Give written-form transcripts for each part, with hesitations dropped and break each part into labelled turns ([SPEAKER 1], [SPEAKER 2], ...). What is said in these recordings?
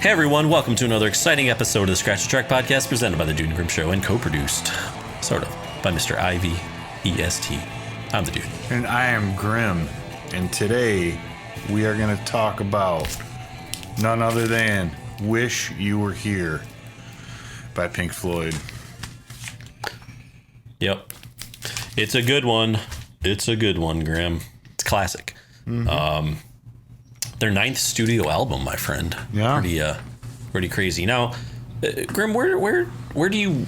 [SPEAKER 1] Hey everyone, welcome to another exciting episode of the Scratch the Track podcast presented by the Dude and Grim Show and co-produced, sort of, by Mr. Ivy EST. I'm the Dude.
[SPEAKER 2] And I am Grim. And today we are going to talk about none other than Wish You Were Here by Pink Floyd.
[SPEAKER 1] Yep. It's a good one. It's a good one, Grim. It's classic. Mm-hmm. Their 9th studio album, my friend.
[SPEAKER 2] Yeah.
[SPEAKER 1] Pretty crazy. Now, Grim, where do you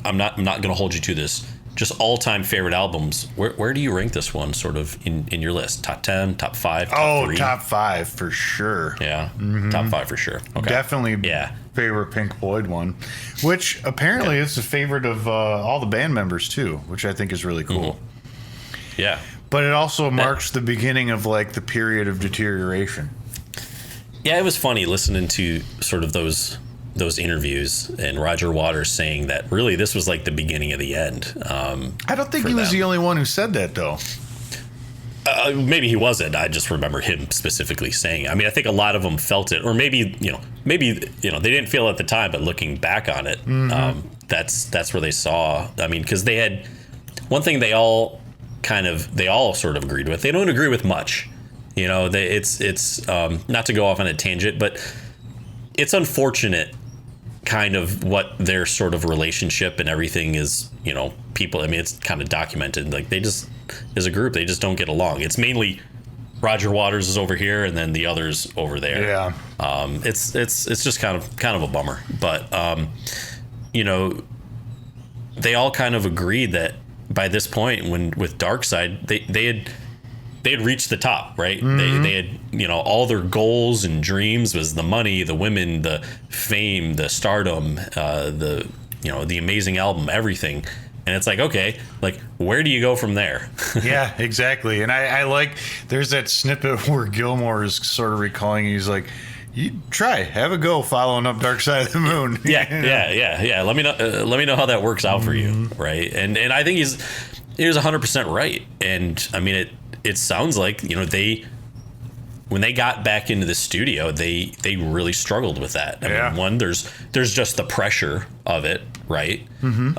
[SPEAKER 1] I'm not going to hold you to this. Just all-time favorite albums. Where do you rank this one, sort of in your list? Top 10, top 5, top 3?
[SPEAKER 2] Top 5 for sure.
[SPEAKER 1] Yeah, mm-hmm. Top 5 for sure. Okay.
[SPEAKER 2] Definitely. Yeah. Favorite Pink Floyd one, which apparently is a favorite of all the band members too, which I think is really cool.
[SPEAKER 1] Mm-hmm. Yeah.
[SPEAKER 2] But it also marks the beginning of like the period of deterioration.
[SPEAKER 1] Yeah, it was funny listening to sort of those interviews and Roger Waters saying that really this was like the beginning of the end.
[SPEAKER 2] I don't think he was the only one who said that though.
[SPEAKER 1] Maybe he wasn't. I just remember him specifically saying it. I mean, I think a lot of them felt it, or maybe they didn't feel it at the time, but looking back on it, that's where they saw. I mean, because they had one thing they all sort of agreed with. They don't agree with much, it's not to go off on a tangent, but it's unfortunate kind of what their sort of relationship and everything is, people, I mean, it's kind of documented, like they just, as a group, they just don't get along. It's mainly Roger Waters is over here and then the others over there.
[SPEAKER 2] Yeah.
[SPEAKER 1] It's just kind of a bummer, but, they all kind of agreed that by this point, when with Dark Side, they had reached the top, right? Mm-hmm. They had, all their goals and dreams was the money, the women, the fame, the stardom, the amazing album, everything. And it's like, okay, like, where do you go from there?
[SPEAKER 2] Yeah, exactly. And I like, there's that snippet where Gilmore is sort of recalling, he's like, you have a go following up Dark Side of the Moon.
[SPEAKER 1] Yeah. Let me know how that works out for you, right? And I think he was 100% right. And I mean, it sounds like when they got back into the studio, they really struggled with that. I mean, one, there's just the pressure of it, right? Mm-hmm.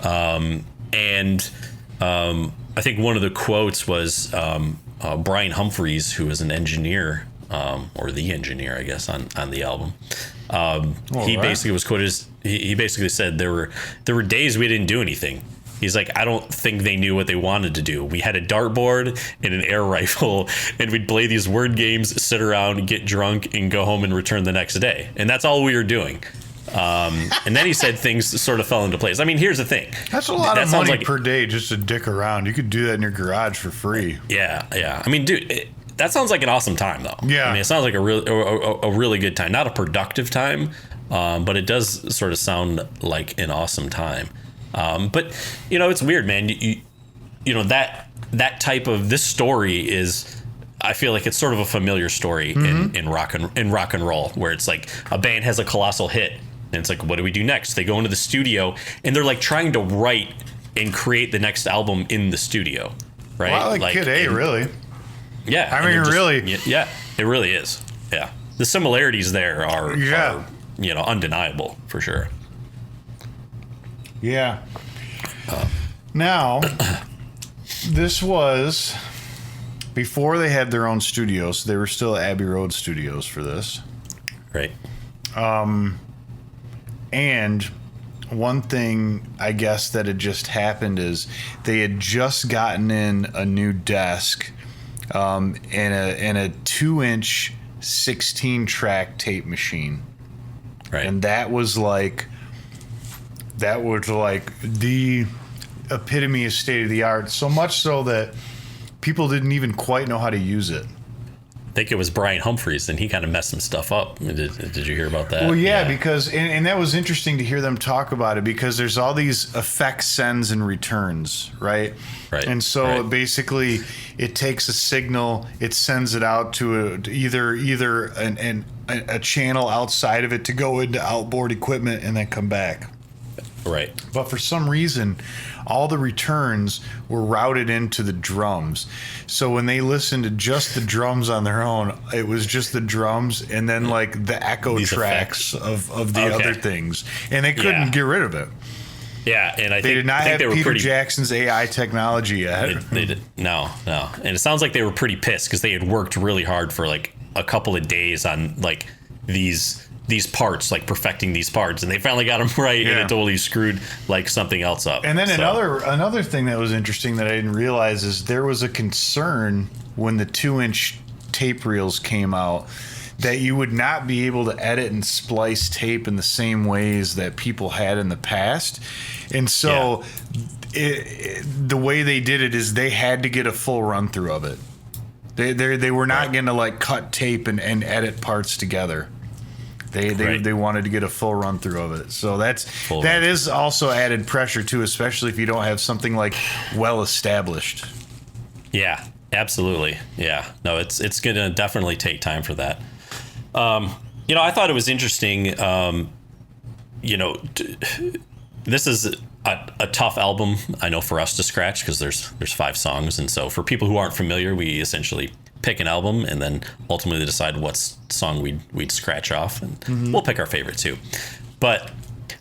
[SPEAKER 1] I think one of the quotes was Brian Humphreys, who was an engineer. Or the engineer, I guess, on the album. He basically was quoted as he basically said there were days we didn't do anything. He's like, I don't think they knew what they wanted to do. We had a dartboard and an air rifle, and we'd play these word games, sit around, get drunk, and go home and return the next day. And that's all we were doing. And then he said things sort of fell into place. I mean, here's the thing.
[SPEAKER 2] That's a lot of money per day just to dick around. You could do that in your garage for free.
[SPEAKER 1] Yeah. I mean, dude. That sounds like an awesome time, though. Yeah. I mean, it sounds like a really good time. Not a productive time, but it does sort of sound like an awesome time. But, it's weird, man. That type of, this story is, I feel like it's sort of a familiar story in rock and roll, where it's like a band has a colossal hit, and it's like, what do we do next? They go into the studio, and they're like trying to write and create the next album in the studio, right?
[SPEAKER 2] Well, like Kid A, really.
[SPEAKER 1] Yeah,
[SPEAKER 2] I mean, really.
[SPEAKER 1] Yeah, it really is. Yeah, the similarities there are undeniable for sure.
[SPEAKER 2] Yeah. Now, this was before they had their own studios. They were still Abbey Road Studios for this,
[SPEAKER 1] right?
[SPEAKER 2] And one thing I guess that had just happened is they had just gotten in a new desk. And a 2-inch 16-track tape machine,
[SPEAKER 1] right?
[SPEAKER 2] And that was like the epitome of state of the art. So much so that people didn't even quite know how to use it.
[SPEAKER 1] I think it was Brian Humphreys, and he kind of messed some stuff up. Did you hear about that?
[SPEAKER 2] Well, yeah. Because and that was interesting to hear them talk about it, because there's all these effect sends and returns, right?
[SPEAKER 1] Right.
[SPEAKER 2] And so basically, it takes a signal, it sends it out to either a channel outside of it to go into outboard equipment and then come back.
[SPEAKER 1] Right.
[SPEAKER 2] But for some reason, all the returns were routed into the drums. So when they listened to just the drums on their own, it was just the drums and then like the echo
[SPEAKER 1] These
[SPEAKER 2] tracks of the other things. And they couldn't get rid of it.
[SPEAKER 1] Yeah, and
[SPEAKER 2] they did not have Peter Jackson's AI technology yet.
[SPEAKER 1] They did. No. And it sounds like they were pretty pissed because they had worked really hard for like a couple of days on like these parts, like perfecting these parts, and they finally got them right, and it totally screwed like something else up.
[SPEAKER 2] And then another thing that was interesting that I didn't realize is there was a concern when the 2-inch tape reels came out that you would not be able to edit and splice tape in the same ways that people had in the past. And so the way they did it is they had to get a full run through of it. They were not going to like cut tape and edit parts together. They wanted to get a full run through of it. So that is also added pressure too, especially if you don't have something like well established. Yeah,
[SPEAKER 1] absolutely. Yeah, no, it's going to definitely take time for that. I thought it was interesting. This is a tough album, I know, for us to scratch because there's 5 songs, and so for people who aren't familiar, we essentially pick an album and then ultimately decide what song we'd scratch off, and we'll pick our favorite too. But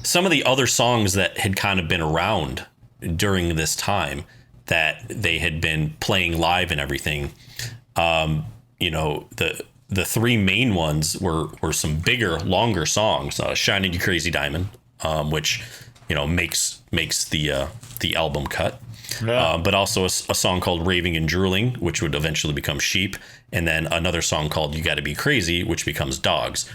[SPEAKER 1] some of the other songs that had kind of been around during this time that they had been playing live and everything, the 3 main ones were some bigger, longer songs. "Shining You Crazy Diamond," which makes the album cut. Yeah. But also a song called "Raving and Drooling," which would eventually become "Sheep," and then another song called "You Gotta Be Crazy," which becomes "Dogs."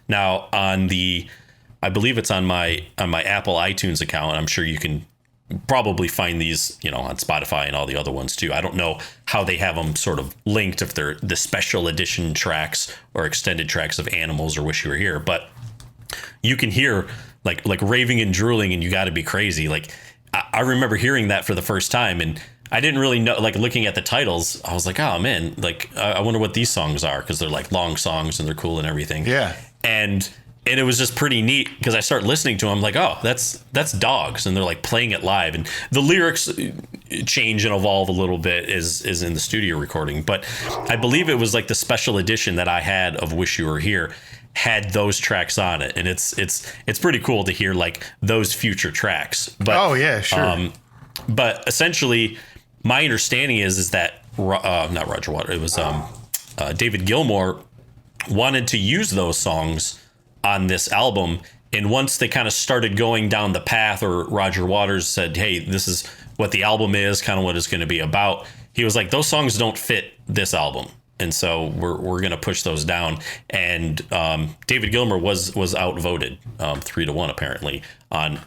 [SPEAKER 1] Now I believe it's on my Apple iTunes account. I'm sure you can probably find these, on Spotify and all the other ones too. I don't know how they have them sort of linked, if they're the special edition tracks or extended tracks of "Animals" or "Wish You Were Here," but you can hear like "Raving and Drooling" and "You Gotta Be Crazy." Like I remember hearing that for the first time, and I didn't really know, like looking at the titles, I was like, oh man, like I wonder what these songs are, because they're like long songs and they're cool and everything.
[SPEAKER 2] Yeah.
[SPEAKER 1] And it was just pretty neat because I started listening to them, like, oh, that's "Dogs," and they're like playing it live, and the lyrics change and evolve a little bit is in the studio recording. But I believe it was like the special edition that I had of "Wish You Were Here" had those tracks on it, and it's pretty cool to hear like those future tracks. But
[SPEAKER 2] oh yeah, sure.
[SPEAKER 1] But essentially, my understanding is that not Roger Waters, it was David Gilmour wanted to use those songs on this album, and once they kind of started going down the path, or Roger Waters said, hey, this is what the album is, kind of what it's going to be about, he was like, those songs don't fit this album, and so we're going to push those down. And David Gilmour was outvoted 3-1 apparently on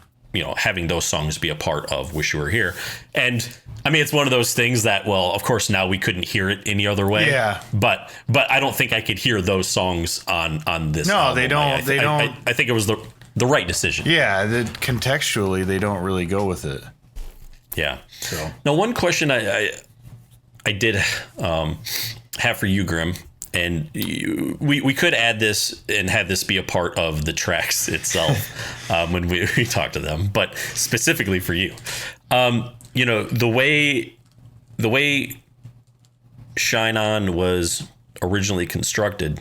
[SPEAKER 1] having those songs be a part of "Wish You Were Here." And I mean, it's one of those things that, well, of course now we couldn't hear it any other way.
[SPEAKER 2] Yeah.
[SPEAKER 1] But I don't think I could hear those songs on this.
[SPEAKER 2] No,
[SPEAKER 1] album.
[SPEAKER 2] they don't. They don't.
[SPEAKER 1] I think it was the right decision.
[SPEAKER 2] Yeah, contextually they don't really go with it.
[SPEAKER 1] Yeah.
[SPEAKER 2] So
[SPEAKER 1] now, one question I did have for you, Grim, and we could add this and have this be a part of the tracks itself when we talk to them, but specifically for you, the way "Shine On" was originally constructed,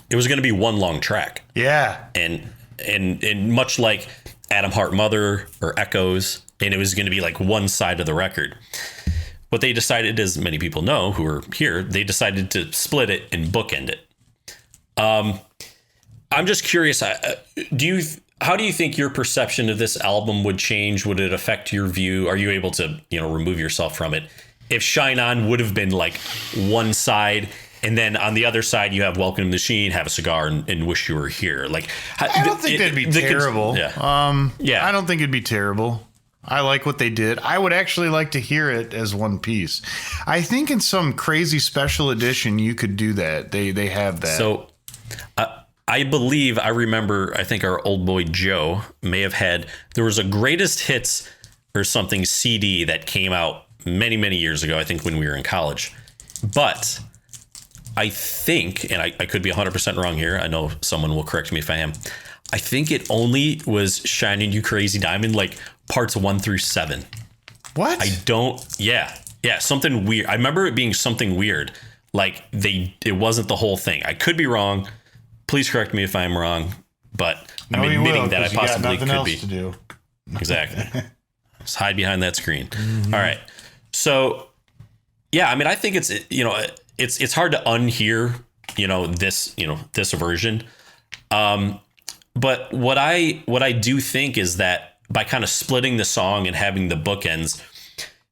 [SPEAKER 1] it was going to be one long track.
[SPEAKER 2] Yeah.
[SPEAKER 1] And much like "Atom Heart Mother" or "Echoes," and it was going to be like one side of the record. What they decided, as many people know who are here, they decided to split it and bookend it. I'm just curious, how do you think your perception of this album would change? Would it affect your view? Are you able to, remove yourself from it? If "Shine On" would have been like one side, and then on the other side you have "Welcome to the Machine," "Have a Cigar," and "Wish You Were Here." Like,
[SPEAKER 2] I don't think that'd be terrible.
[SPEAKER 1] Yeah.
[SPEAKER 2] I don't think it'd be terrible. I like what they did. I would actually like to hear it as one piece. I think in some crazy special edition you could do that. They have that.
[SPEAKER 1] So I remember, I think our old boy Joe may have had, there was a greatest hits or something CD that came out many, many years ago, I think when we were in college. But I think, and I could be 100% wrong here, I know someone will correct me if I am, I think it only was Shining You Crazy Diamond, like parts 1 through 7.
[SPEAKER 2] What?
[SPEAKER 1] Yeah, something weird. I remember it being something weird. Like it wasn't the whole thing. I could be wrong. Please correct me if I'm wrong, but I'm admitting that I possibly could be. To do. Exactly. Just hide behind that screen. Mm-hmm. All right. So, yeah, I mean, I think it's hard to unhear, this version. But what I do think is that by kind of splitting the song and having the bookends,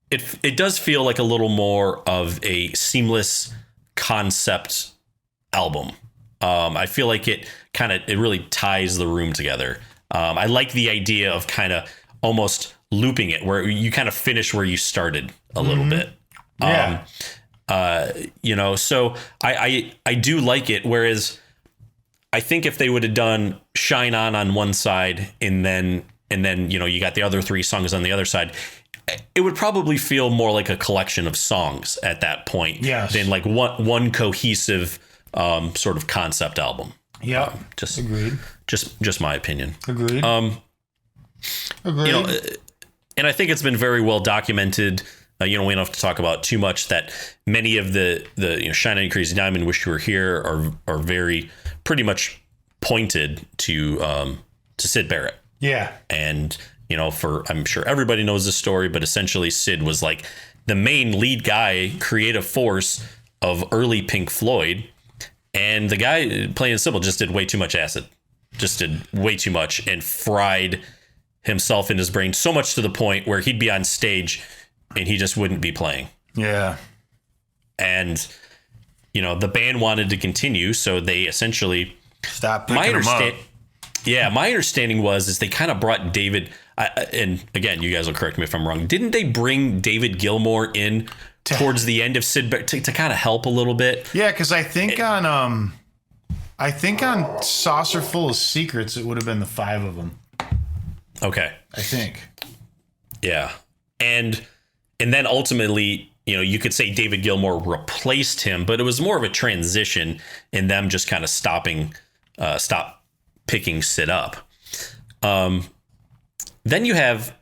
[SPEAKER 1] it does feel like a little more of a seamless concept album. I feel like it really ties the room together. I like the idea of kind of almost looping it where you kind of finish where you started a little bit.
[SPEAKER 2] Yeah.
[SPEAKER 1] So I do like it. Whereas I think if they would have done Shine On one side and then, you got the other 3 songs on the other side, it would probably feel more like a collection of songs at that point than like one cohesive sort of concept album.
[SPEAKER 2] Yeah.
[SPEAKER 1] Just
[SPEAKER 2] agreed.
[SPEAKER 1] Just my opinion.
[SPEAKER 2] Agreed.
[SPEAKER 1] Agreed. And I think it's been very well documented. We don't have to talk about too much that many of the Shine On You Crazy Diamond, Wish You Were Here are very pretty much pointed to Syd Barrett.
[SPEAKER 2] Yeah.
[SPEAKER 1] And, I'm sure everybody knows this story, but essentially Syd was like the main lead guy, creative force of early Pink Floyd. And the guy, plain and simple, just did way too much acid, just did way too much and fried himself in his brain so much to the point where he'd be on stage and he just wouldn't be playing.
[SPEAKER 2] Yeah.
[SPEAKER 1] And, the band wanted to continue. So they essentially
[SPEAKER 2] stopped picking him up.
[SPEAKER 1] Yeah. My understanding is they kind of brought David. And again, you guys will correct me if I'm wrong. Didn't they bring David Gilmour in towards the end of Syd Barrett to kind of help a little bit?
[SPEAKER 2] Yeah. Cause I think on Saucer Full of Secrets, it would have been the 5 of them.
[SPEAKER 1] Okay.
[SPEAKER 2] I think.
[SPEAKER 1] Yeah. And then ultimately, you could say David Gilmour replaced him, but it was more of a transition in them just kind of stop picking Syd up. Then you have,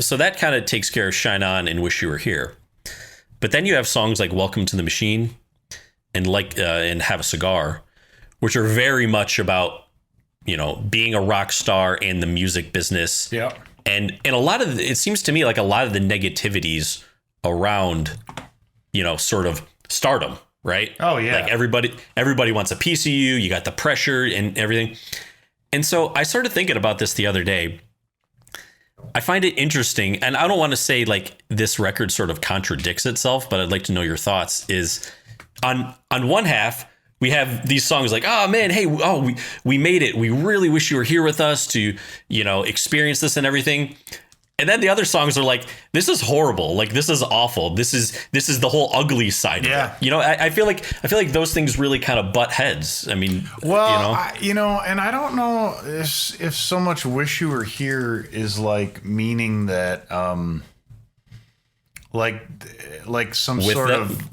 [SPEAKER 1] so that kind of takes care of Shine On and Wish You Were Here. But then you have songs like Welcome to the Machine and and Have a Cigar, which are very much about, being a rock star and the music business.
[SPEAKER 2] Yeah.
[SPEAKER 1] And a lot of it seems to me like a lot of the negativities around, sort of stardom, right?
[SPEAKER 2] Oh yeah.
[SPEAKER 1] Like everybody wants a piece of you. You got the pressure and everything. And so I started thinking about this the other day. I find it interesting, and I don't want to say like this record sort of contradicts itself, but I'd like to know your thoughts. Is on one half, we have these songs like, oh man, hey, we made it. We really wish you were here with us to, experience this and everything. And then the other songs are like, this is horrible. Like, this is awful. This is the whole ugly side of it. I feel like those things really kind of butt heads. I mean,
[SPEAKER 2] well, and I don't know if so much Wish You Were Here is like meaning that, like some
[SPEAKER 1] with
[SPEAKER 2] sort
[SPEAKER 1] them?
[SPEAKER 2] of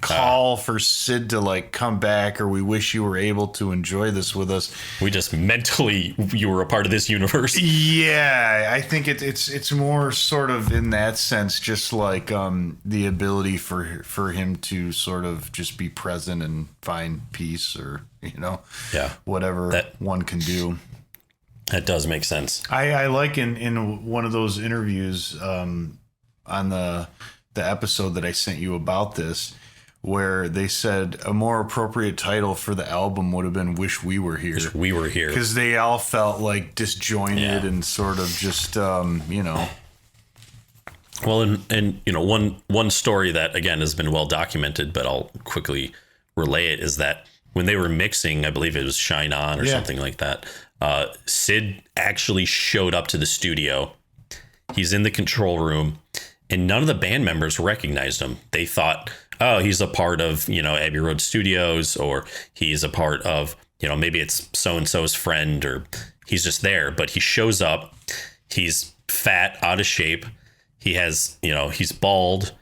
[SPEAKER 2] call for Syd to like come back, or we wish you were able to enjoy this with us.
[SPEAKER 1] We just mentally, you were a part of this universe.
[SPEAKER 2] Yeah, I think it's more sort of in that sense, just like the ability for him to sort of just be present and find peace, or whatever that one can do.
[SPEAKER 1] That does make sense.
[SPEAKER 2] I like in one of those interviews on the episode that I sent you about this, where they said a more appropriate title for the album would have been Wish We Were Here.
[SPEAKER 1] Wish We Were Here.
[SPEAKER 2] Because they all felt like disjointed and sort of just, Well,
[SPEAKER 1] and one story that, again, has been well documented, but I'll quickly relay it, is that when they were mixing, I believe it was Shine On or something like that, Syd actually showed up to the studio. He's in the control room, and none of the band members recognized him. They thought, oh, he's a part of, Abbey Road Studios, or he's a part of, maybe it's so-and-so's friend, or he's just there. But he shows up, he's fat, out of shape. He has, he's bald.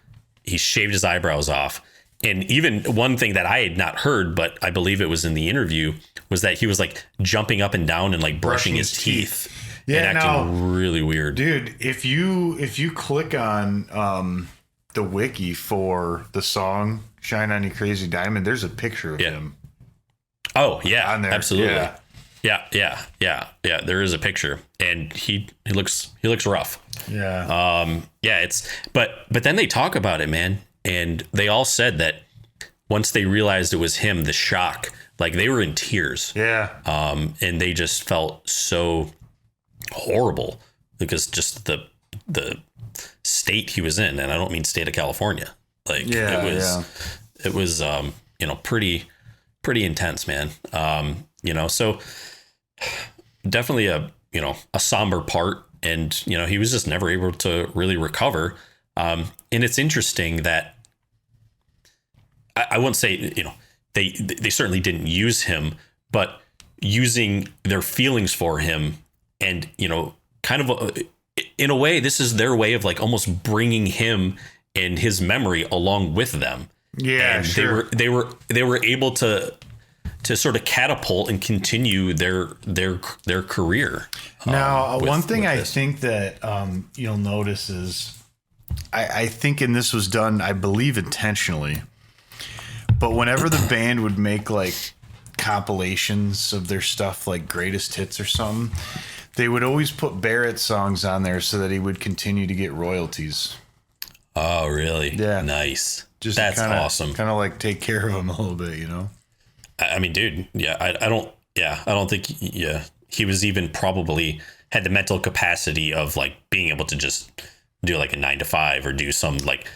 [SPEAKER 1] He's shaved his eyebrows off. And even one thing that I had not heard, but I believe it was in the interview, was that he was like jumping up and down and like brushing his teeth.
[SPEAKER 2] Yeah,
[SPEAKER 1] and acting really weird.
[SPEAKER 2] Dude, if you click on the wiki for the song "Shine On You Crazy Diamond," there's a picture of him.
[SPEAKER 1] Oh yeah,
[SPEAKER 2] on there.
[SPEAKER 1] absolutely. Yeah. There is a picture, and he looks rough.
[SPEAKER 2] Yeah.
[SPEAKER 1] But then they talk about it, man, and they all said that once they realized it was him, the shock, like they were in tears.
[SPEAKER 2] Yeah.
[SPEAKER 1] And they just felt so horrible because just the state he was in, and I don't mean state of California. Like it was pretty intense, man. So definitely a somber part, and he was just never able to really recover. And it's interesting that I wouldn't say they certainly didn't use him, but using their feelings for him, and kind of in a way, this is their way of like almost bringing him and his memory along with them.
[SPEAKER 2] Yeah,
[SPEAKER 1] and
[SPEAKER 2] sure.
[SPEAKER 1] They were able to sort of catapult and continue their career.
[SPEAKER 2] Now, one thing I think that you'll notice is, I think, and this was done, I believe, intentionally, but whenever the band would make like compilations of their stuff, like greatest hits or something, they would always put Barrett songs on there so that he would continue to get royalties.
[SPEAKER 1] Oh, really?
[SPEAKER 2] Yeah.
[SPEAKER 1] Nice.
[SPEAKER 2] Just
[SPEAKER 1] That's awesome.
[SPEAKER 2] Kind of like take care of him a little bit,
[SPEAKER 1] I mean, dude, I don't think he was even probably had the mental capacity of like being able to just do like a 9 to 5 or do some like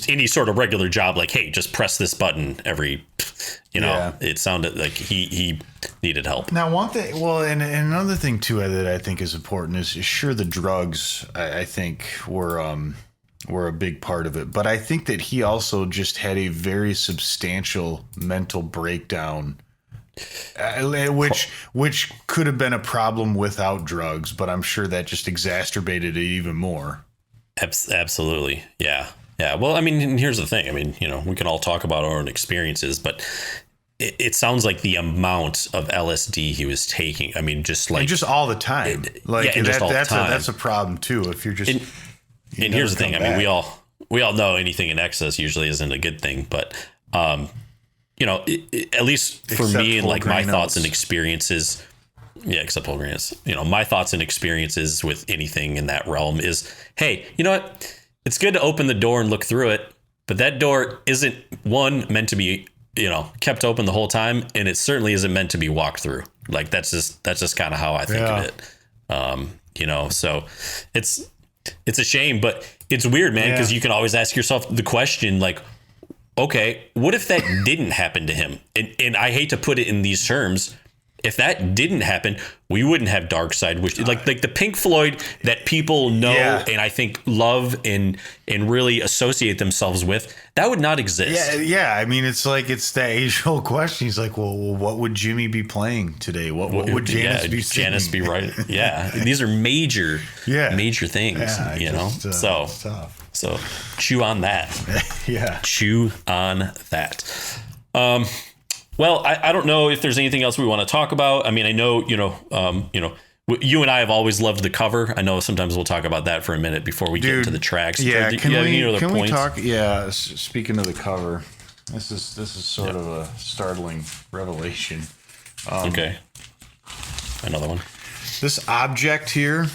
[SPEAKER 1] any sort of regular job. Like, hey, just press this button every, It sounded like he needed help.
[SPEAKER 2] Now, one thing, well, and another thing too that I think is important is sure the drugs I think were a big part of it, but I think that he also just had a very substantial mental breakdown, which could have been a problem without drugs, but I'm sure that just exacerbated it even more.
[SPEAKER 1] Absolutely. Yeah. Well, I mean, here's the thing. I mean, we can all talk about our own experiences, but it sounds like the amount of LSD he was taking. I mean, just all the time. That's a problem too. If you're just, and here's the thing. I mean, we all know anything in excess usually isn't a good thing, but, at least for me and like my thoughts and experiences, except whole grains, my thoughts and experiences with anything in that realm is, hey, you know what? It's good to open the door and look through it, but that door isn't meant to be, kept open the whole time. And it certainly isn't meant to be walked through. Like that's just kind of how I think of it. So it's a shame, but it's weird, man. Cause you can always ask yourself the question, like, okay, what if that didn't happen to him? And I hate to put it in these terms. If that didn't happen, we wouldn't have Dark Side, which like the Pink Floyd that people know and I think love and really associate themselves with, that would not exist.
[SPEAKER 2] Yeah. I mean, it's like it's the age-old question. He's like, well, what would Jimmy be playing today? What would Janis be singing?
[SPEAKER 1] Janis be right? Yeah, these are major things. So chew on that.
[SPEAKER 2] Yeah,
[SPEAKER 1] chew on that. Well, I don't know if there's anything else we want to talk about. I mean, I know, you and I have always loved the cover. I know sometimes we'll talk about that for a minute before we get into the tracks.
[SPEAKER 2] Yeah, can we talk? Yeah, speaking of the cover, this is sort of a startling revelation.
[SPEAKER 1] Okay, another one.
[SPEAKER 2] This object here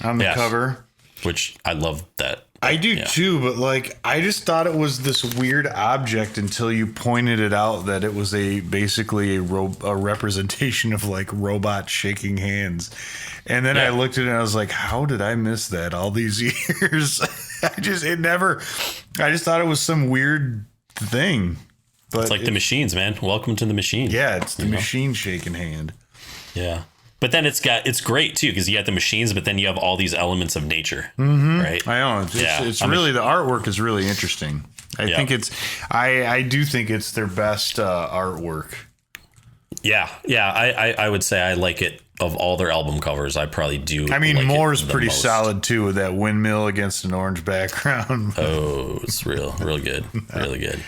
[SPEAKER 2] on the cover,
[SPEAKER 1] which I love that.
[SPEAKER 2] I do too, but like I just thought it was this weird object until you pointed it out that it was basically a representation of like robots shaking hands. And then I looked at it and I was like, how did I miss that all these years? I just thought it was some weird thing. But
[SPEAKER 1] it's like the machines, man. Welcome to the machine.
[SPEAKER 2] Yeah, it's the machine shaking hand.
[SPEAKER 1] Yeah. But then it's great too, because you got the machines, but then you have all these elements of nature, right?
[SPEAKER 2] I know. It's really, the artwork is really interesting. I think I do think it's their best artwork.
[SPEAKER 1] Yeah. I would say I like it of all their album covers. I probably do.
[SPEAKER 2] I mean, Moore's pretty solid too, with that windmill against an orange background.
[SPEAKER 1] Oh, it's real good. Really good.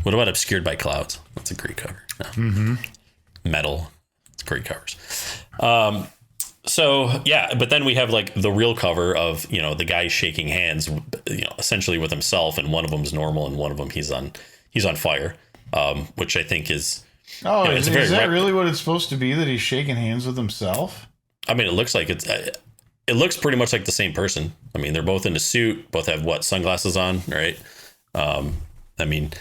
[SPEAKER 1] What about Obscured by Clouds? That's a great cover. Metal. It's great covers. So yeah, but then we have like the real cover of, the guy shaking hands, essentially with himself, and one of them's normal and one of them he's on fire, which I think is.
[SPEAKER 2] Oh, is that really what it's supposed to be? That he's shaking hands with himself?
[SPEAKER 1] I mean, it looks like it looks pretty much like the same person. I mean, they're both in a suit, both have sunglasses on, right? I mean,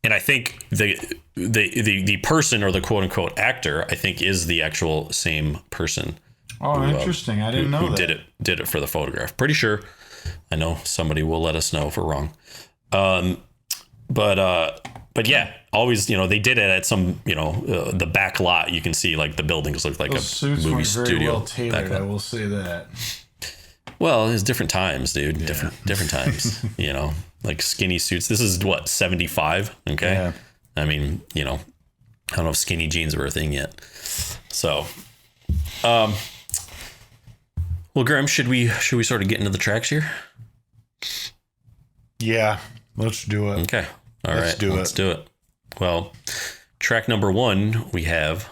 [SPEAKER 1] and I think the person, or the quote unquote actor, I think is the actual same person.
[SPEAKER 2] Oh, interesting. I didn't know
[SPEAKER 1] who
[SPEAKER 2] that.
[SPEAKER 1] did it for the photograph. Pretty sure. I know somebody will let us know if we're wrong. But yeah, always, they did it at some, the back lot. You can see like the buildings look like
[SPEAKER 2] Those
[SPEAKER 1] a
[SPEAKER 2] suits
[SPEAKER 1] movie
[SPEAKER 2] weren't very
[SPEAKER 1] studio.
[SPEAKER 2] well tailored, I will say that.
[SPEAKER 1] Well, it's different times, dude. Yeah. Different times, like skinny suits. This is what, 75. Okay. Yeah. I mean, I don't know if skinny jeans were a thing yet. So, well, Graham, should we sort of get into the tracks here?
[SPEAKER 2] Yeah, let's do it.
[SPEAKER 1] Okay. Let's do it. Well, track number 1, we have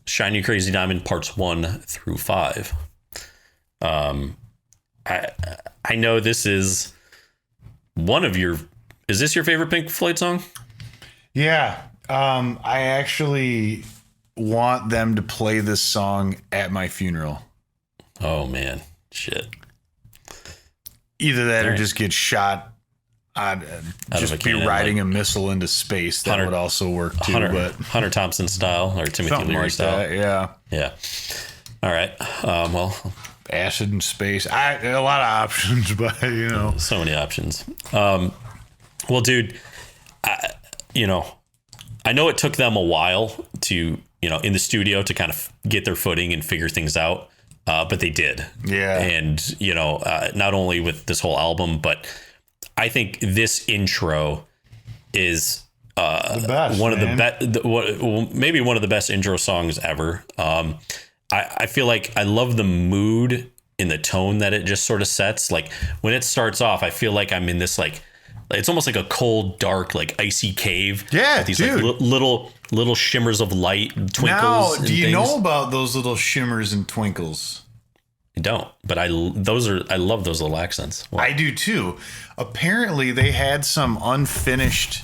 [SPEAKER 1] Shine You Crazy Diamond parts 1 through 5. I know this is is this your favorite Pink Floyd song?
[SPEAKER 2] Yeah. I actually want them to play this song at my funeral.
[SPEAKER 1] Oh man, shit.
[SPEAKER 2] Either that or just get shot. Just be riding a missile into space. That would also work too.
[SPEAKER 1] Hunter Thompson style, or Timothy Leary
[SPEAKER 2] like
[SPEAKER 1] style.
[SPEAKER 2] That, yeah.
[SPEAKER 1] All right. Well,
[SPEAKER 2] acid in space. A lot of options, but
[SPEAKER 1] so many options. Well, dude, I know it took them a while to, in the studio to kind of get their footing and figure things out. But they did. Yeah. And, not only with this whole album, but I think this intro is the best, one of the best, maybe one of the best intro songs ever. I feel like I love the mood in the tone that it just sort of sets. Like when it starts off, I feel like I'm in this, like, it's almost like a cold, dark, like icy cave.
[SPEAKER 2] Yeah,
[SPEAKER 1] with these
[SPEAKER 2] dude.
[SPEAKER 1] Like little shimmers of light and twinkles.
[SPEAKER 2] Now, do you know about those little shimmers and twinkles?
[SPEAKER 1] I don't, but I love those little accents.
[SPEAKER 2] Wow. I do too. Apparently, they had some unfinished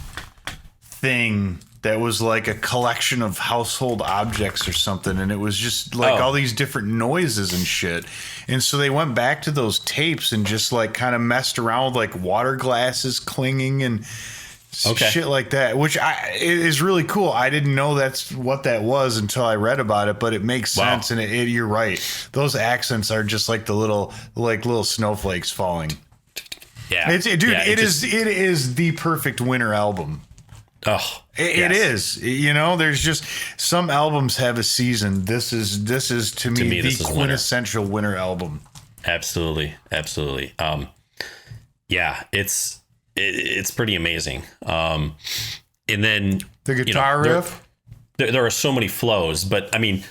[SPEAKER 2] thing that was like a collection of household objects or something, and it was just like all these different noises and shit. And so they went back to those tapes and just like kind of messed around with like water glasses clinging and shit like that, which is really cool. I didn't know that's what that was until I read about it, but it makes sense. And you're right. Those accents are just like the little snowflakes falling.
[SPEAKER 1] Yeah,
[SPEAKER 2] it is the perfect winter album.
[SPEAKER 1] Oh,
[SPEAKER 2] it is. There's just some albums have a season. This is to me the quintessential winter album.
[SPEAKER 1] Absolutely. Yeah, it's pretty amazing. And then
[SPEAKER 2] the guitar riff.
[SPEAKER 1] There are so many flows, but I mean,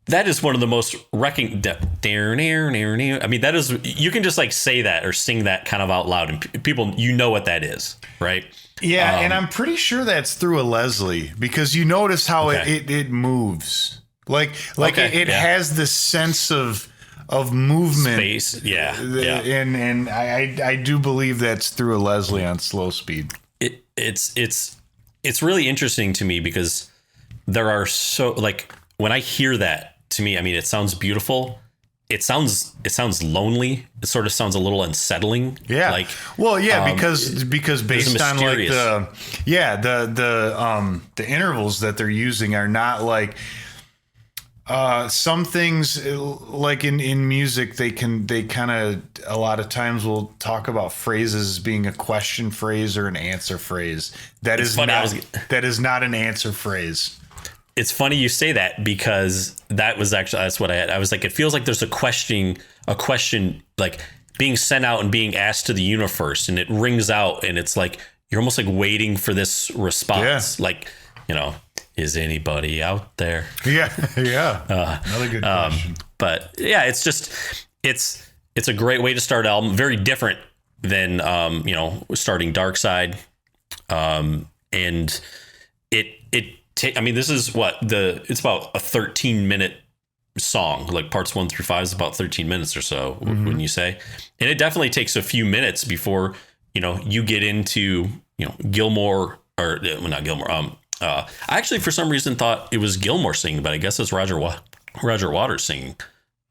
[SPEAKER 1] that is one of the most wrecking. I mean, that is, you can just like say that or sing that kind of out loud, and people, what that is, right?
[SPEAKER 2] Yeah, and I'm pretty sure that's through a Leslie, because you notice how it moves, it has this sense of movement,
[SPEAKER 1] space. Yeah.
[SPEAKER 2] And I do believe that's through a Leslie on slow speed.
[SPEAKER 1] It's really interesting to me because there are when I hear that, to me, I mean, it sounds beautiful. It sounds lonely. It sort of sounds a little unsettling. Yeah.
[SPEAKER 2] Because based on like the intervals that they're using are not like some things like in music, they kind of a lot of times will talk about phrases as being a question phrase or an answer phrase. That is not an answer phrase.
[SPEAKER 1] It's funny you say that, because that's what I had. I was like, it feels like there's a question like being sent out and being asked to the universe, and it rings out, and it's like you're almost like waiting for this response. Yeah. Like, is anybody out there?
[SPEAKER 2] Yeah. Another good question.
[SPEAKER 1] But yeah, it's just it's a great way to start an album. Very different than starting Dark Side. and I mean, this is it's about a 13-minute song, like parts 1 through 5 is about 13 minutes or so, when you say, and it definitely takes a few minutes before, you get into, Gilmore, or well, not Gilmore. I actually, for some reason, thought it was Gilmore singing, but I guess it's Roger Waters singing.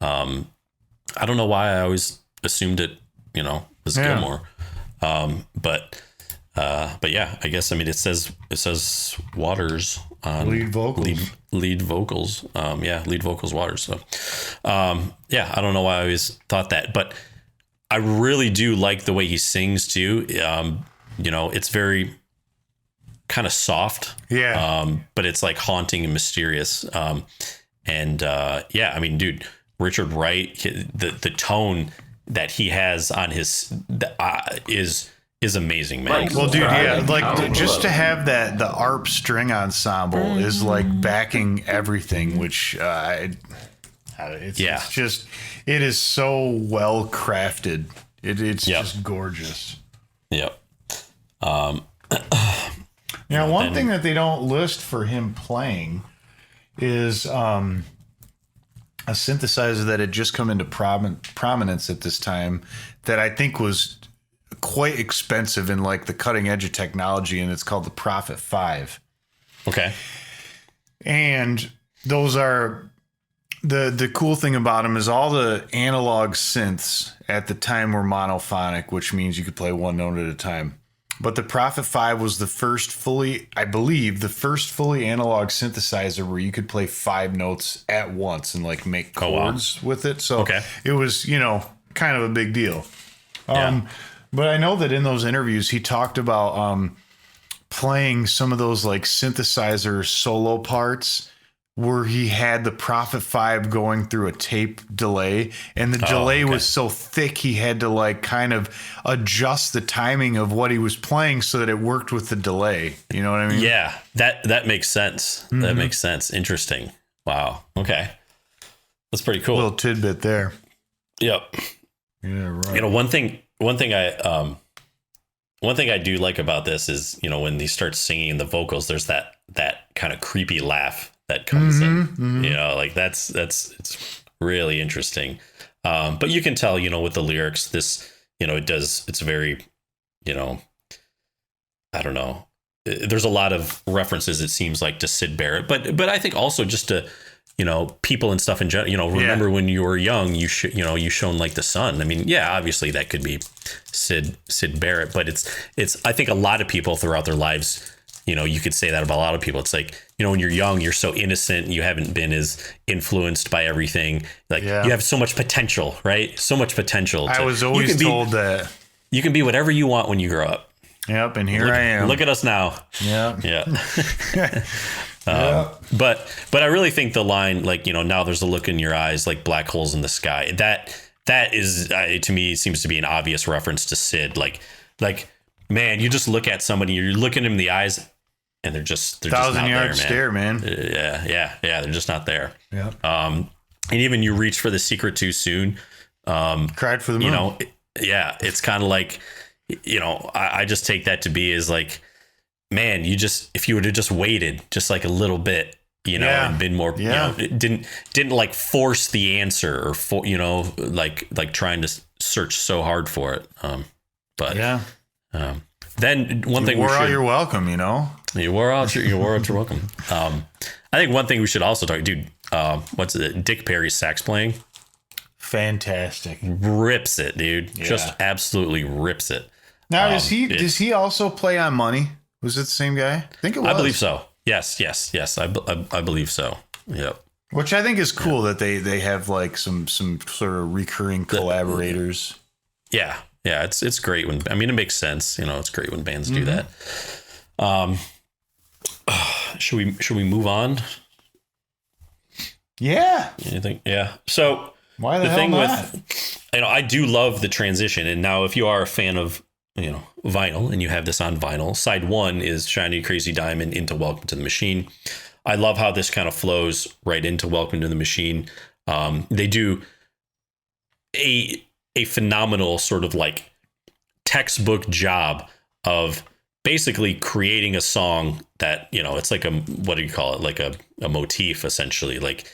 [SPEAKER 1] I don't know why I always assumed it, was Gilmore. But yeah, I guess, I mean, it says Waters on
[SPEAKER 2] lead vocals.
[SPEAKER 1] Lead vocals. Lead vocals Waters. So, yeah, I don't know why I always thought that, but I really do like the way he sings too. It's very kind of soft. Yeah. But it's like haunting and mysterious. I mean, dude, Richard Wright, the tone that he has on his is amazing, man.
[SPEAKER 2] Right. Well, dude, yeah, like just to have that, the ARP string ensemble is like backing everything, which it's just, it is so well crafted. It's just gorgeous.
[SPEAKER 1] Yep.
[SPEAKER 2] Now, one thing that they don't list for him playing is a synthesizer that had just come into prominence at this time that I think was quite expensive in like the cutting edge of technology, and it's called the Prophet 5.
[SPEAKER 1] Okay.
[SPEAKER 2] And those are the cool thing about them is all the analog synths at the time were monophonic, which means you could play one note at a time. But the Prophet 5 was the first fully analog synthesizer where you could play 5 notes at once and like make chords with it. So it was, kind of a big deal. But I know that in those interviews, he talked about playing some of those like synthesizer solo parts where he had the Prophet 5 going through a tape delay, and the delay was so thick he had to like kind of adjust the timing of what he was playing so that it worked with the delay. You know what I mean?
[SPEAKER 1] Yeah, that makes sense. Mm-hmm. That makes sense. Interesting. Wow. Okay. That's pretty cool.
[SPEAKER 2] A little tidbit there.
[SPEAKER 1] Yep.
[SPEAKER 2] Yeah, right.
[SPEAKER 1] One thing I do like about this is, when they start singing the vocals, there's that kind of creepy laugh that comes in, like that's it's really interesting. But you can tell, with the lyrics, this, it's very, I don't know. There's a lot of references, it seems like, to Syd Barrett, but I think also just to, people and stuff in general, remember when you were young, you shone like the sun. I mean, yeah, obviously that could be Syd Barrett, but it's, I think a lot of people throughout their lives, you could say that about a lot of people. It's like, when you're young, you're so innocent. You haven't been as influenced by everything. Like you have so much potential, right? So much potential.
[SPEAKER 2] I was always told that
[SPEAKER 1] you can be whatever you want when you grow up.
[SPEAKER 2] Yep. And here I am.
[SPEAKER 1] Look at us now.
[SPEAKER 2] Yep.
[SPEAKER 1] Yeah. But I really think the line, like, now there's a look in your eyes like black holes in the sky. That is, to me, seems to be an obvious reference to Syd. Like, man, you just look at somebody, you're looking them in the eyes, and they're just not there, man.
[SPEAKER 2] 1,000-yard stare, man.
[SPEAKER 1] Yeah, they're just not there.
[SPEAKER 2] Yeah.
[SPEAKER 1] And even you reach for the secret too soon.
[SPEAKER 2] Cried for the moon.
[SPEAKER 1] It's kind of like, I just take that to be as like, man, if you would have just waited just like a little bit, and been more, didn't like force the answer or like trying to search so hard for it. Then one thing
[SPEAKER 2] you're welcome,
[SPEAKER 1] you wore out your welcome. I think one thing we should also talk, dude, what's it? Dick Perry's sax playing.
[SPEAKER 2] Fantastic.
[SPEAKER 1] Rips it, dude. Yeah. Just absolutely rips it.
[SPEAKER 2] Now, does he also play on Money? Was it the same guy? I think it was.
[SPEAKER 1] I believe so. Yes. I believe so. Yep.
[SPEAKER 2] Which I think is cool that they have like some sort of recurring collaborators.
[SPEAKER 1] Yeah. It's great when, it makes sense. It's great when bands do that. Should we move on?
[SPEAKER 2] Yeah.
[SPEAKER 1] You think? Yeah. So
[SPEAKER 2] why the hell
[SPEAKER 1] thing
[SPEAKER 2] not?
[SPEAKER 1] With, I do love the transition. And now if you are a fan of, vinyl and you have this on vinyl, side 1 is Shiny Crazy Diamond into Welcome to the Machine. I love how this kind of flows right into Welcome to the Machine. They do a phenomenal sort of like textbook job of basically creating a song that, it's like what do you call it? Like a motif, essentially. Like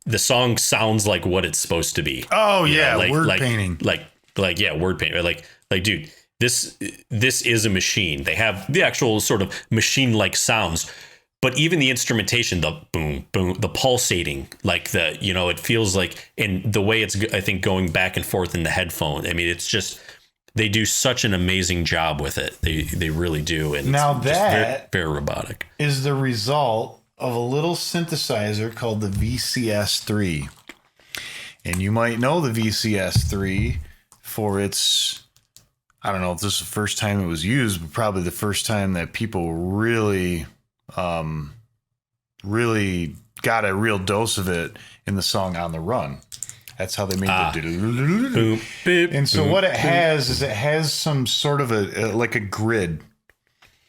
[SPEAKER 1] the song sounds like what it's supposed to be.
[SPEAKER 2] Oh yeah. Word painting.
[SPEAKER 1] Yeah, word painting. Like, dude, this is a machine. They have the actual sort of machine-like sounds, but even the instrumentation, the boom, boom, the pulsating, like it feels like, and the way it's, I think, going back and forth in the headphone. I mean, it's just, they do such an amazing job with it. They really do. And
[SPEAKER 2] now
[SPEAKER 1] it's
[SPEAKER 2] that
[SPEAKER 1] very robotic
[SPEAKER 2] is the result of a little synthesizer called the VCS3. And you might know the VCS3 for its, I don't know if this is the first time it was used, but probably the first time that people really got a real dose of it in the song On the Run. That's how they made the boom. And so what it has is it has some sort of like a grid.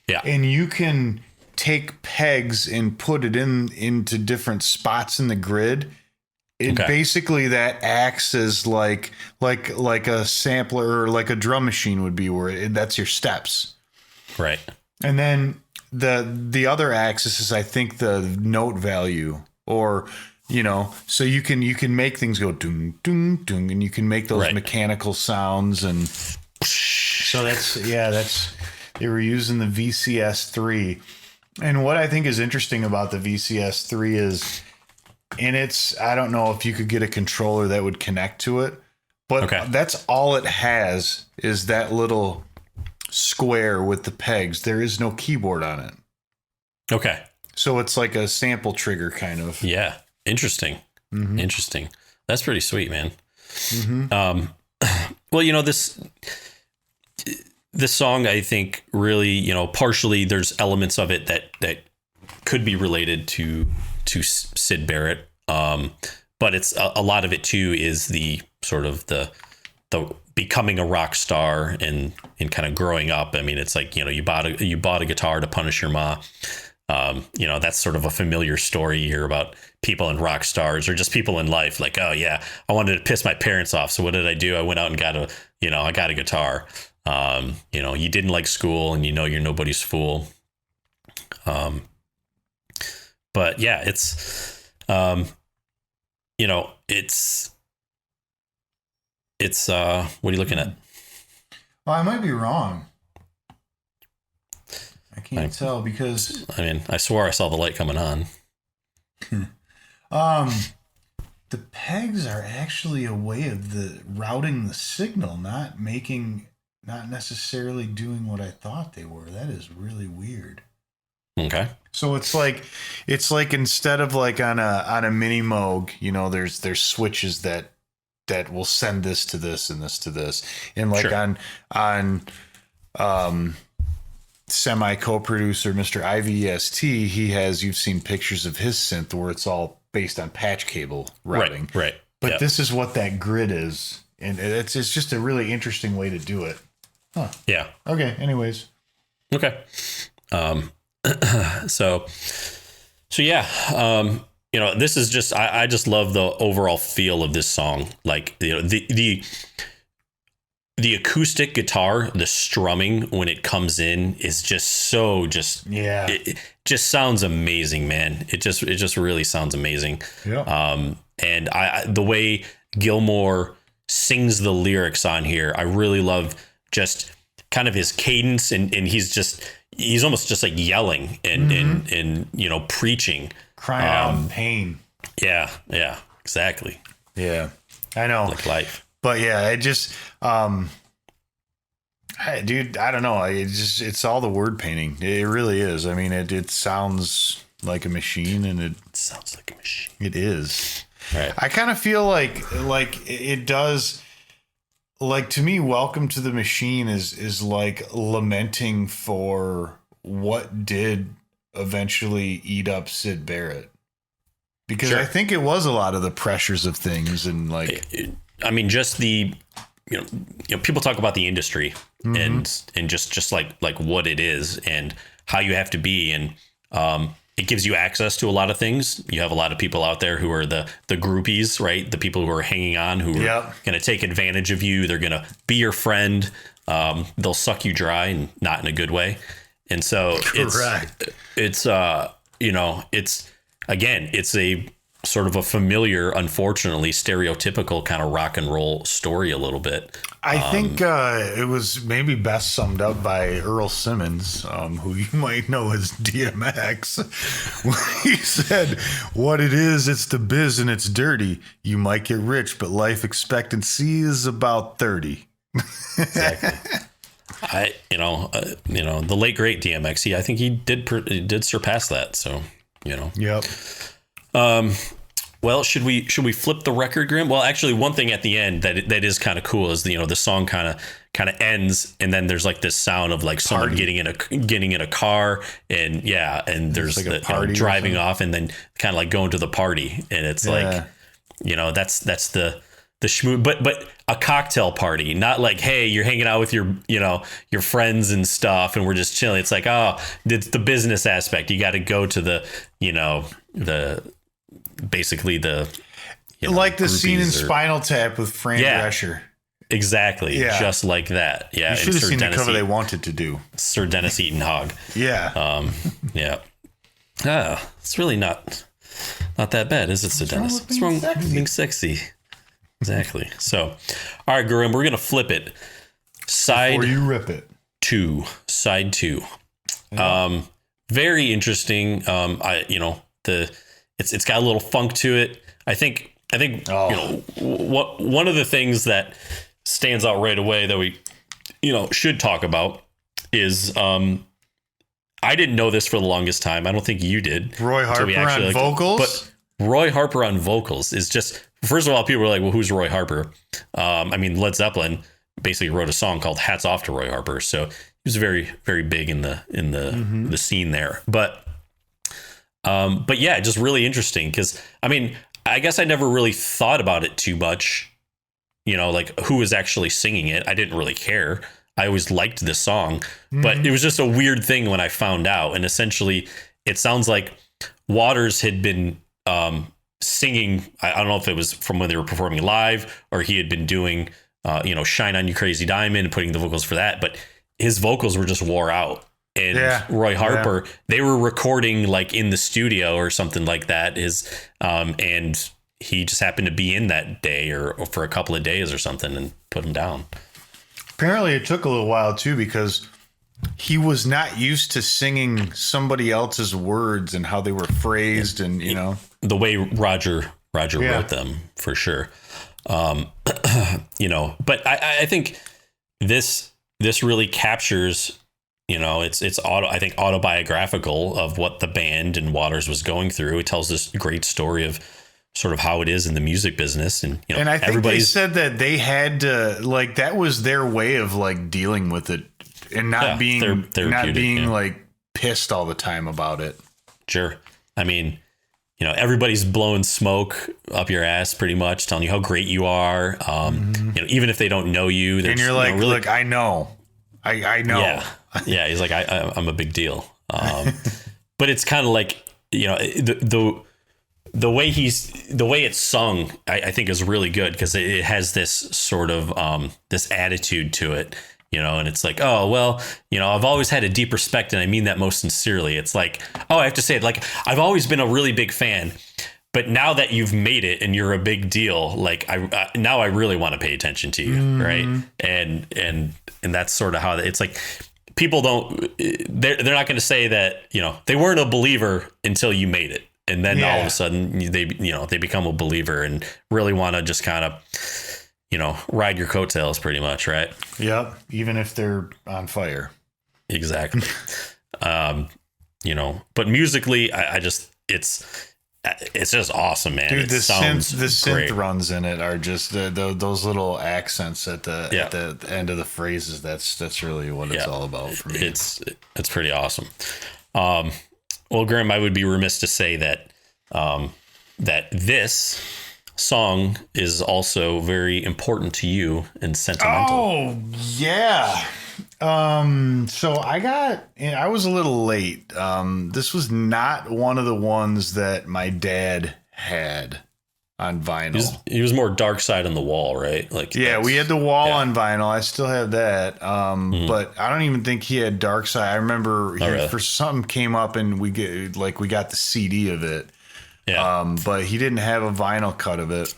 [SPEAKER 1] Yeah.
[SPEAKER 2] And you can take pegs and put it into different spots in the grid. And basically that acts as like a sampler or like a drum machine would be, where that's your steps.
[SPEAKER 1] Right.
[SPEAKER 2] And then the other axis is, I think, the note value, or so you can make things go doom doom doom, and you can make those mechanical sounds. And so that's they were using the VCS3. And what I think is interesting about the VCS3 is, and I don't know if you could get a controller that would connect to it, but that's all it has is that little square with the pegs. There is no keyboard on it.
[SPEAKER 1] Okay.
[SPEAKER 2] So it's like a sample trigger kind of.
[SPEAKER 1] Yeah. Interesting. Mm-hmm. Interesting. That's pretty sweet, man.
[SPEAKER 2] Mm-hmm.
[SPEAKER 1] Well, this song, I think, really, partially there's elements of it that could be related to Syd Barrett. But it's a lot of it too is the sort of the becoming a rock star and kind of growing up. I mean, it's like, you bought a guitar to punish your ma. That's sort of a familiar story you hear about people and rock stars, or just people in life. Like, oh yeah, I wanted to piss my parents off. So what did I do? I went out and got a guitar. You didn't like school, and you're nobody's fool. But yeah, it's, it's what are you looking at?
[SPEAKER 2] Well, I might be wrong. I can't tell because,
[SPEAKER 1] I mean, I swore I saw the light coming on.
[SPEAKER 2] The pegs are actually a way of routing the signal, not necessarily doing what I thought they were. That is really weird.
[SPEAKER 1] Okay.
[SPEAKER 2] So it's like instead of like on a mini Moog, there's switches that will send this to this and this to this, and like on semi co-producer Mr. IVEST, you've seen pictures of his synth where it's all based on patch cable routing.
[SPEAKER 1] Right.
[SPEAKER 2] But this is what that grid is, and it's just a really interesting way to do it. Huh.
[SPEAKER 1] Yeah.
[SPEAKER 2] Okay. Anyways.
[SPEAKER 1] Okay. So yeah. This is just, I just love the overall feel of this song. Like, the acoustic guitar, the strumming when it comes in is just it just sounds amazing, man. It just really sounds amazing.
[SPEAKER 2] Yeah.
[SPEAKER 1] And the way Gilmour sings the lyrics on here, I really love just kind of his cadence, and he's almost just like yelling and preaching,
[SPEAKER 2] crying out in pain.
[SPEAKER 1] Yeah, exactly.
[SPEAKER 2] Yeah, I know.
[SPEAKER 1] Like life.
[SPEAKER 2] But yeah, it just, dude, I don't know. It's all the word painting. It really is. I mean, it sounds like a machine, and it
[SPEAKER 1] sounds like a machine.
[SPEAKER 2] It is.
[SPEAKER 1] Right.
[SPEAKER 2] I kind of feel like it does. Like, to me, Welcome to the Machine is like lamenting for what did eventually eat up Syd Barrett. Because I think it was a lot of the pressures of things, and like,
[SPEAKER 1] I mean, just the, people talk about the industry and just like what it is and how you have to be. And, it gives you access to a lot of things. You have a lot of people out there who are the groupies, right? The people who are hanging on, who are going to take advantage of you. They're going to be your friend. They'll suck you dry, and not in a good way. And so
[SPEAKER 2] Correct.
[SPEAKER 1] it's it's again, it's a sort of a familiar, unfortunately stereotypical kind of rock and roll story a little bit.
[SPEAKER 2] I think it was maybe best summed up by Earl Simmons, who you might know as DMX. When he said, "What it is, it's the biz and it's dirty. You might get rich, but life expectancy is about 30."
[SPEAKER 1] Exactly. The late great DMX. I think he did surpass that. So,
[SPEAKER 2] Yep.
[SPEAKER 1] Well, should we flip the record, Grim? Well, actually, one thing at the end that is kind of cool is the song kind of ends, and then there's like this sound of like someone getting in a car, and there's
[SPEAKER 2] like a
[SPEAKER 1] driving off, and then kind of like going to the party, and it's like that's the schmoo, but a cocktail party, not like, hey, you're hanging out with your friends and stuff, and we're just chilling. It's like, oh, it's the business aspect. You got to go to the basically the
[SPEAKER 2] like the scene in Spinal Tap with Fran Drescher.
[SPEAKER 1] Exactly.
[SPEAKER 2] Yeah.
[SPEAKER 1] Just like that. Yeah.
[SPEAKER 2] You should have seen the cover they wanted to do.
[SPEAKER 1] Sir Dennis Eaton Hogg.
[SPEAKER 2] Yeah.
[SPEAKER 1] Yeah. It's really not that bad, is it, Sir Dennis? What's wrong with being sexy? Exactly. So, all right, Gurrim, we're going to flip it.
[SPEAKER 2] Before you rip it.
[SPEAKER 1] Side two.
[SPEAKER 2] Yeah.
[SPEAKER 1] Very interesting. It's got a little funk to it. I think one of the things that stands out right away that we should talk about is I didn't know this for the longest time. I don't think you did.
[SPEAKER 2] Roy Harper on vocals.
[SPEAKER 1] But Roy Harper on vocals is just, first of all, people were like, well, who's Roy Harper? Led Zeppelin basically wrote a song called Hats Off to Roy Harper. So he was very, very big in the scene there. But yeah, just really interesting because, I guess I never really thought about it too much, like who was actually singing it. I didn't really care. I always liked this song, but it was just a weird thing when I found out. And essentially, it sounds like Waters had been singing. I don't know if it was from when they were performing live or he had been doing, Shine On You Crazy Diamond and putting the vocals for that. But his vocals were just wore out. And Roy Harper, they were recording like in the studio or something like that. And he just happened to be in that day or for a couple of days or something and put him down.
[SPEAKER 2] Apparently it took a little while too, because he was not used to singing somebody else's words and how they were phrased and,
[SPEAKER 1] the way Roger wrote them for sure. But I think this really captures, it's autobiographical of what the band and Waters was going through. It tells this great story of sort of how it is in the music business. And,
[SPEAKER 2] and I think they said that they had to, like, that was their way of like dealing with it and not being like pissed all the time about it.
[SPEAKER 1] Sure. Everybody's blowing smoke up your ass pretty much, telling you how great you are. Even if they don't know you,
[SPEAKER 2] and you're like, really, look, I know. I know.
[SPEAKER 1] Yeah. He's like, I'm a big deal. But it's kind of like, the way it's sung, I think is really good because it has this sort of this attitude to it, and it's like, oh, well, I've always had a deep respect and I mean that most sincerely. It's like, oh, I have to say it, like, I've always been a really big fan, but now that you've made it and you're a big deal, like now I really want to pay attention to you. Right. And that's sort of how it's like, people they're not going to say that, they weren't a believer until you made it. And then all of a sudden they become a believer and really want to just kind of, ride your coattails pretty much. Right.
[SPEAKER 2] Yep. Even if they're on fire.
[SPEAKER 1] Exactly. But musically, it's just awesome, man.
[SPEAKER 2] Dude, the synth runs in it are just those little accents at the end of the phrases. That's really what it's all about for me.
[SPEAKER 1] It's pretty awesome. Well, Graham, I would be remiss to say that that this song is also very important to you and sentimental.
[SPEAKER 2] Oh yeah. So I was a little late. This was not one of the ones that my dad had. on vinyl.
[SPEAKER 1] He was more Dark Side on the Wall, right? Like,
[SPEAKER 2] yeah, we had the Wall on vinyl. I still have that. But I don't even think he had Dark Side. I remember
[SPEAKER 1] really?
[SPEAKER 2] for something came up and we got the CD of it.
[SPEAKER 1] Yeah.
[SPEAKER 2] But he didn't have a vinyl cut of it.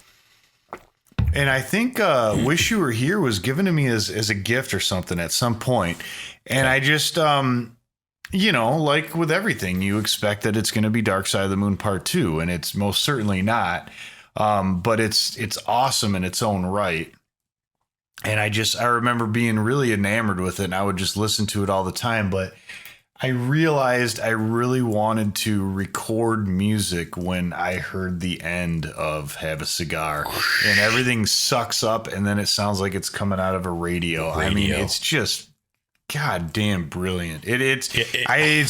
[SPEAKER 2] And I think Wish You Were Here was given to me as a gift or something at some point. And I just, like with everything, you expect that it's going to be Dark Side of the Moon Part 2, and it's most certainly not. But it's awesome in its own right. And I remember being really enamored with it, and I would just listen to it all the time. But I realized I really wanted to record music when I heard the end of Have a Cigar, and everything sucks up, and then it sounds like it's coming out of a radio. I mean, it's just goddamn brilliant. It's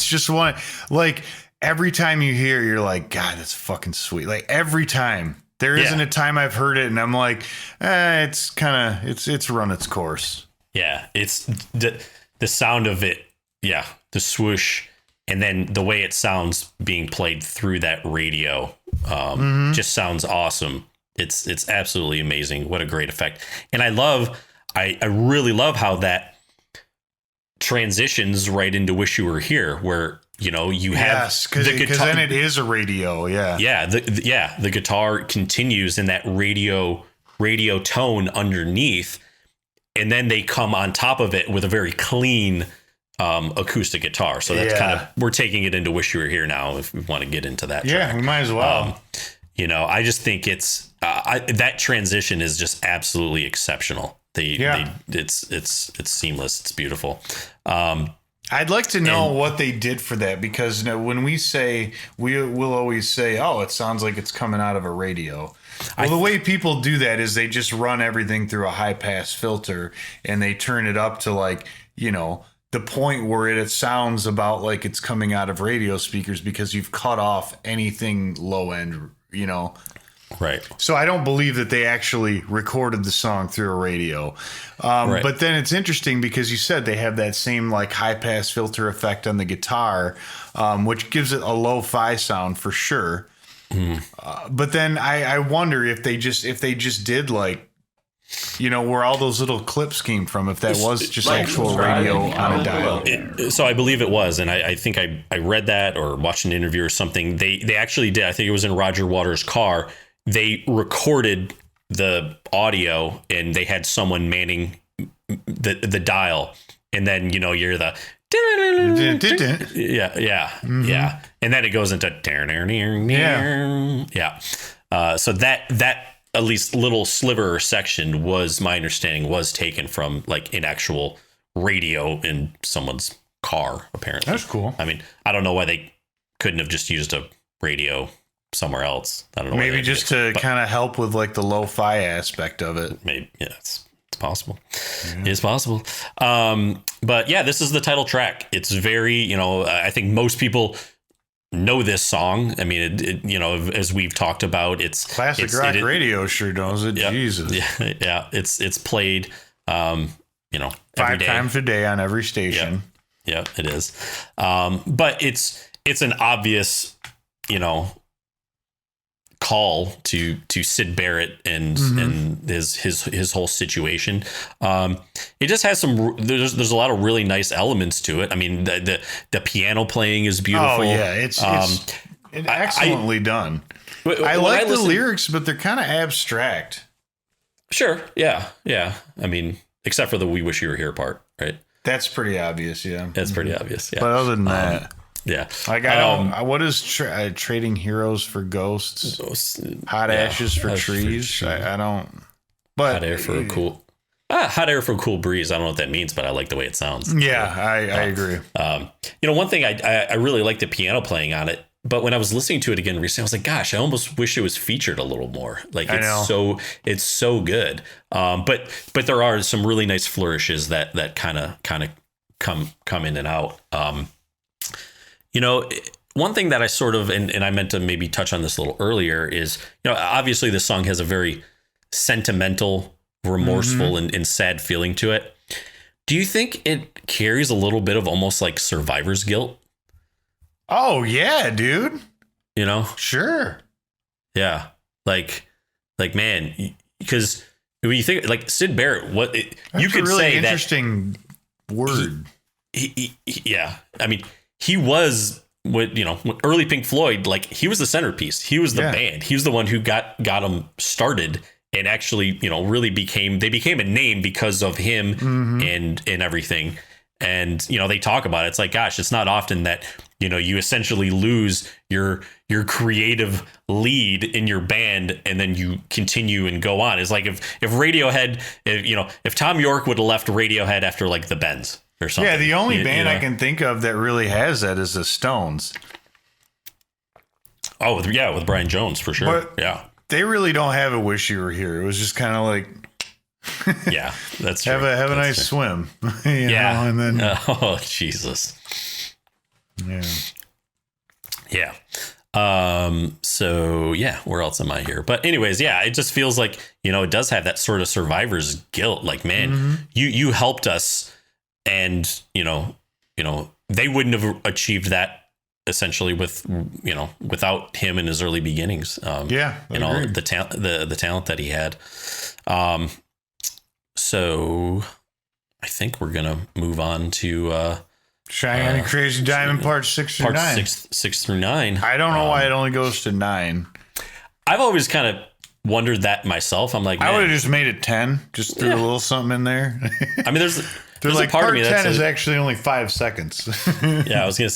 [SPEAKER 2] just one, like, every time you hear it, you're like, God, that's fucking sweet. Like, every time. There isn't a time I've heard it and I'm like, it's run its course.
[SPEAKER 1] Yeah, it's the sound of it. Yeah, the swoosh, and then the way it sounds being played through that radio just sounds awesome. It's absolutely amazing. What a great effect. And I really love how that transitions right into Wish You Were Here, where you have
[SPEAKER 2] because then it is a radio.
[SPEAKER 1] The guitar continues in that radio tone underneath, and then they come on top of it with a very clean acoustic guitar. So that's kind of, we're taking it into Wish You Were Here now, if we want to get into that track.
[SPEAKER 2] We might as well.
[SPEAKER 1] I just think it's that transition is just absolutely exceptional. It's seamless. It's beautiful.
[SPEAKER 2] I'd like to know what they did for that, because when we say, we'll always say, oh, it sounds like it's coming out of a radio. Well, the way people do that is they just run everything through a high pass filter and they turn it up to the point where it sounds about like it's coming out of radio speakers, because you've cut off anything low end,
[SPEAKER 1] Right.
[SPEAKER 2] So I don't believe that they actually recorded the song through a radio. Right. But then it's interesting because you said they have that same like high pass filter effect on the guitar, which gives it a lo-fi sound for sure. But then I wonder if they just did like, where all those little clips came from, if that was just actual radio on a dial.
[SPEAKER 1] So I believe it was. And I think I read that or watched an interview or something. They actually did. I think it was in Roger Waters' car. They recorded the audio and they had someone manning the dial. And then, you're the yeah. And then it goes into so that at least little sliver or section was, my understanding, was taken from like an actual radio in someone's car, apparently.
[SPEAKER 2] That's cool.
[SPEAKER 1] I mean, I don't know why they couldn't have just used a radio somewhere else. I don't know.
[SPEAKER 2] Maybe just to kind of help with like the lo-fi aspect of it.
[SPEAKER 1] Maybe, yeah, it's possible. Yeah. It's possible. But yeah, this is the title track. It's very, I think most people know this song. I mean, it as we've talked about, it's
[SPEAKER 2] classic rock radio sure knows it.
[SPEAKER 1] Yep,
[SPEAKER 2] Jesus.
[SPEAKER 1] Yeah. It's played, every
[SPEAKER 2] 5 times a day on every station.
[SPEAKER 1] Yeah, it is. But it's an obvious, call to Syd Barrett and his whole situation. It just has there's a lot of really nice elements to it. I mean, the piano playing is beautiful.
[SPEAKER 2] Oh yeah, it's excellently done. I like the lyrics, but they're kind of abstract.
[SPEAKER 1] Sure. Yeah. I mean, except for the "We Wish You Were Here" part, right?
[SPEAKER 2] That's pretty obvious. Yeah,
[SPEAKER 1] that's pretty obvious. Yeah.
[SPEAKER 2] But other than that.
[SPEAKER 1] Yeah.
[SPEAKER 2] Like I don't. What is trading heroes for ghosts? Hot ashes for trees. I don't. But
[SPEAKER 1] hot air for a cool breeze. I don't know what that means, but I like the way it sounds.
[SPEAKER 2] Yeah, I agree.
[SPEAKER 1] One thing I really like the piano playing on it, but when I was listening to it again recently, I was like, gosh, I almost wish it was featured a little more. Like it's so good. But there are some really nice flourishes that kind of come in and out. One thing that I sort of, and I meant to maybe touch on this a little earlier, is, obviously this song has a very sentimental, remorseful, and sad feeling to it. Do you think it carries a little bit of almost like survivor's guilt?
[SPEAKER 2] Oh, yeah, dude.
[SPEAKER 1] You know?
[SPEAKER 2] Sure.
[SPEAKER 1] Yeah. Like, Like, man, because when you think like Sid Barrett,
[SPEAKER 2] That's
[SPEAKER 1] you could
[SPEAKER 2] a really
[SPEAKER 1] say
[SPEAKER 2] interesting word.
[SPEAKER 1] Yeah, I mean, he was with early Pink Floyd. Like, he was the centerpiece. He was the band. He was the one who got them started, and actually, really became a name because of him and everything. And they talk about it. It's like, gosh, it's not often that you essentially lose your creative lead in your band and then you continue and go on. It's like if Radiohead, if Tom York would have left Radiohead after like the Bends or something.
[SPEAKER 2] Yeah, the only band I can think of that really has that is the Stones.
[SPEAKER 1] Oh, with Brian Jones for sure.
[SPEAKER 2] But
[SPEAKER 1] yeah,
[SPEAKER 2] they really don't have a Wish You Were Here. It was just kind of like,
[SPEAKER 1] yeah, that's true.
[SPEAKER 2] Have a nice swim.
[SPEAKER 1] Yeah,
[SPEAKER 2] and then
[SPEAKER 1] oh Jesus. Yeah. So yeah, where else am I here? But anyways, yeah, it just feels like, it does have that sort of survivor's guilt. Like, man, you helped us, and they wouldn't have achieved that essentially without him in his early beginnings. The talent that he had. So I think we're gonna move on to
[SPEAKER 2] Cheyenne and Crazy Diamond Part 6 through 9.
[SPEAKER 1] 6 through 9.
[SPEAKER 2] I don't know why it only goes to 9.
[SPEAKER 1] I've always kind of wondered that myself. I'm like,
[SPEAKER 2] I would have just made it 10, just threw a little something in there.
[SPEAKER 1] I mean, there's
[SPEAKER 2] like,
[SPEAKER 1] a part of me
[SPEAKER 2] that's
[SPEAKER 1] 10
[SPEAKER 2] is actually only 5 seconds.
[SPEAKER 1] I was gonna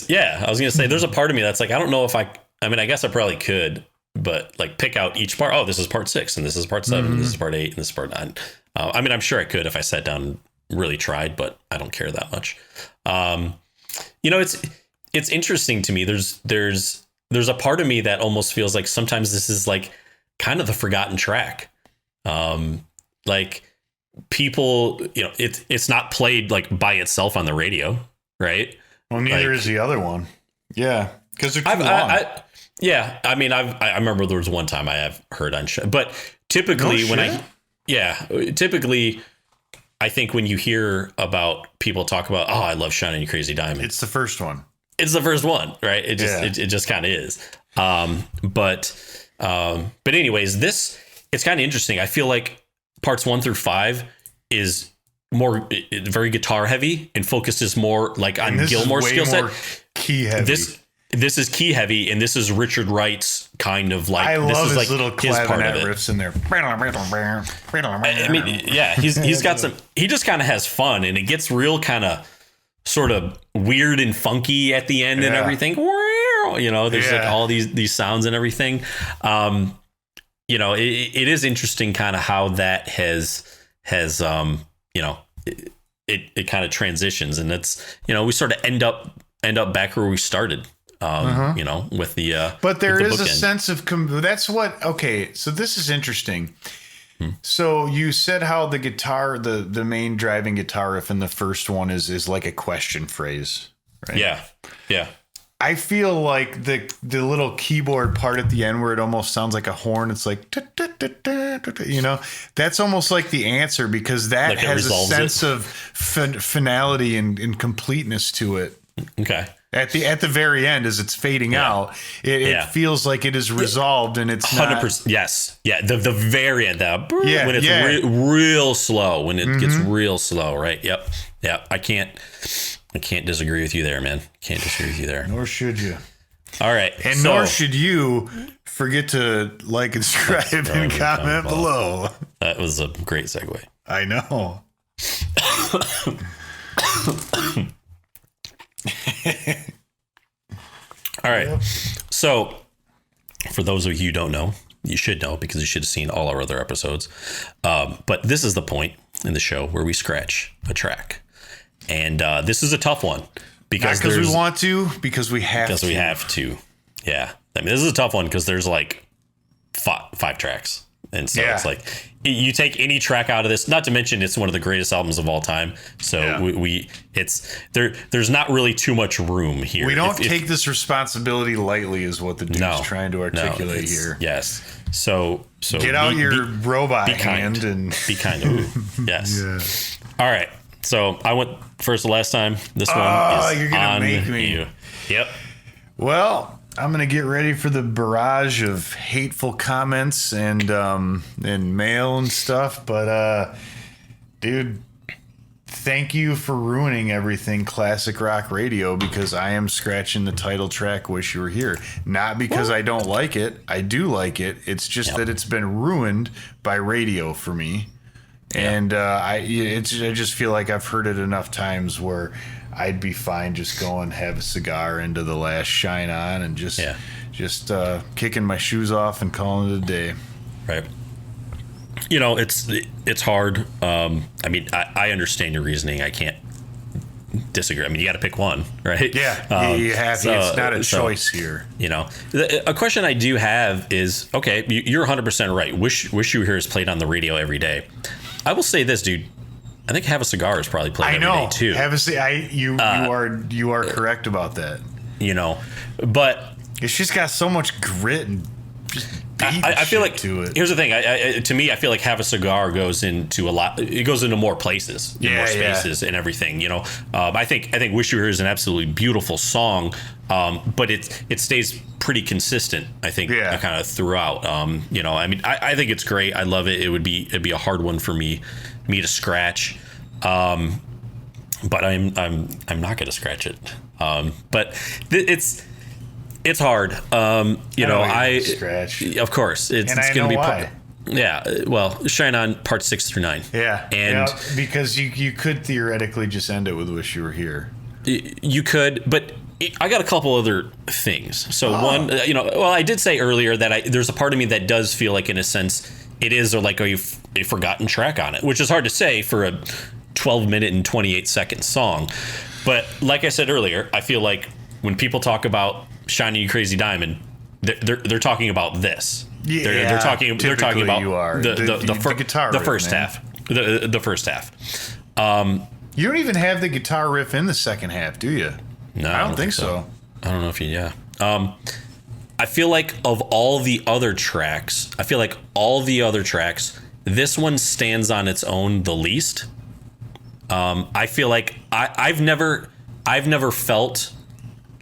[SPEAKER 1] say there's a part of me that's like, I don't know if I mean, I guess I probably could, but like pick out each part. Oh, this is part 6 and this is part 7 and this is part 8 and this is part 9. I mean, I'm sure I could if I sat down and really tried, but I don't care that much. It's interesting to me. There's a part of me that almost feels like sometimes this is like kind of the forgotten track. Like, people, it's not played like by itself on the radio, right?
[SPEAKER 2] Well, neither is the other one. Yeah, because they're too long.
[SPEAKER 1] I remember there was one time I have heard on show, but typically typically I think when you hear about people talk about, oh, I love Shining You Crazy Diamond,
[SPEAKER 2] it's the first one.
[SPEAKER 1] It's the first one, right? It just kind of is. But anyways, it's kind of interesting. I feel like parts 1 through 5 is very guitar heavy and focuses more like on Gilmore's skill set.
[SPEAKER 2] Key heavy.
[SPEAKER 1] This is key heavy, and this is Richard Wright's kind of like.
[SPEAKER 2] I
[SPEAKER 1] this
[SPEAKER 2] love
[SPEAKER 1] is
[SPEAKER 2] his
[SPEAKER 1] like
[SPEAKER 2] little clavinet riffs in there.
[SPEAKER 1] I mean, yeah, he's got some. He just kind of has fun, and it gets real kind of sort of weird and funky at the end and everything. There's like all these sounds and everything. It is interesting kind of how that has it kind of transitions, and it's we sort of end up back where we started. With the
[SPEAKER 2] but there is a
[SPEAKER 1] bookend.
[SPEAKER 2] sense of that's what. Okay, so this is interesting. So you said how the guitar, the main driving guitar riff in the first one is like a question phrase, right? Yeah. I feel like the little keyboard part at the end where it almost sounds like a horn. It's like, that's almost like the answer, because that like has a sense of finality and completeness to it.
[SPEAKER 1] Okay.
[SPEAKER 2] At the very end, as it's fading out, it feels like it is resolved, and it's
[SPEAKER 1] 100%. Yes, yeah. The very end, when it's real slow, when it gets real slow, right? Yep. I can't disagree with you there, man. Can't disagree with you there.
[SPEAKER 2] Nor should you.
[SPEAKER 1] All right,
[SPEAKER 2] and nor should you forget to like and subscribe and comment below.
[SPEAKER 1] That was a great segue.
[SPEAKER 2] I know.
[SPEAKER 1] All right. So for those of you who don't know, you should know, because you should have seen all our other episodes. But this is the point in the show where we scratch a track. And this is a tough one.
[SPEAKER 2] Because we want to, because we have to.
[SPEAKER 1] Because we have to. Yeah. I mean, this is a tough one because there's like five tracks. And so it's like, you take any track out of this, not to mention it's one of the greatest albums of all time. So there's not really too much room here.
[SPEAKER 2] We don't take this responsibility lightly, is what the dude's trying to articulate here.
[SPEAKER 1] Yes. So
[SPEAKER 2] get out your robot hand and
[SPEAKER 1] be kind to him. Yes. Yeah. All right. So I went first the last time. This one is
[SPEAKER 2] you're gonna
[SPEAKER 1] on
[SPEAKER 2] make me.
[SPEAKER 1] you. Yep.
[SPEAKER 2] Well, I'm gonna get ready for the barrage of hateful comments and mail and stuff. But dude, thank you for ruining everything classic rock radio, because I am scratching the title track "Wish You Were Here." Not because I don't like it. I do like it. It's just that it's been ruined by radio for me. And I just feel like I've heard it enough times where I'd be fine just going have a cigar into the last Shine On and just kicking my shoes off and calling it a day.
[SPEAKER 1] Right. You know, it's hard. I mean, I understand your reasoning. I can't disagree. I mean, you got to pick one, right?
[SPEAKER 2] Yeah, you have. So, it's not a choice here.
[SPEAKER 1] You know, a question I do have is, okay, you're 100% right. Wish You Were Here is played on the radio every day. I will say this, dude. I think Have a Cigar is probably played every day too.
[SPEAKER 2] You are correct about that.
[SPEAKER 1] You know, but
[SPEAKER 2] it's just got so much grit and just
[SPEAKER 1] I feel like
[SPEAKER 2] to it.
[SPEAKER 1] Here's the thing. To me, I feel like Have a Cigar goes into a lot. It goes into more places, more spaces, and everything. You know, I think Wish You Were Here is an absolutely beautiful song, but it stays pretty consistent. I think kind of throughout. You know, I mean, I think it's great. I love it. It'd be a hard one for me to scratch. But I'm not going to scratch it. But it's hard. You know, I
[SPEAKER 2] scratch.
[SPEAKER 1] Of course, it's going to be why. Well, Shine On parts 6 through 9.
[SPEAKER 2] Yeah, and because you could theoretically just end it with Wish You Were Here.
[SPEAKER 1] You could, but I got a couple other things. So one, you know, well, I did say earlier that there's a part of me that does feel like, in a sense, it is like a forgotten track on it, which is hard to say for a 12-minute and 28-second song. But like I said earlier, I feel like when people talk about Shiny You Crazy Diamond, they're talking about this.
[SPEAKER 2] Yeah,
[SPEAKER 1] they're talking about
[SPEAKER 2] the guitar riff,
[SPEAKER 1] first half. The first half.
[SPEAKER 2] You don't even have the guitar riff in the second half, do you?
[SPEAKER 1] No,
[SPEAKER 2] I don't think so.
[SPEAKER 1] I don't know if you. I feel like of all the other tracks, this one stands on its own the least. I feel like I've never felt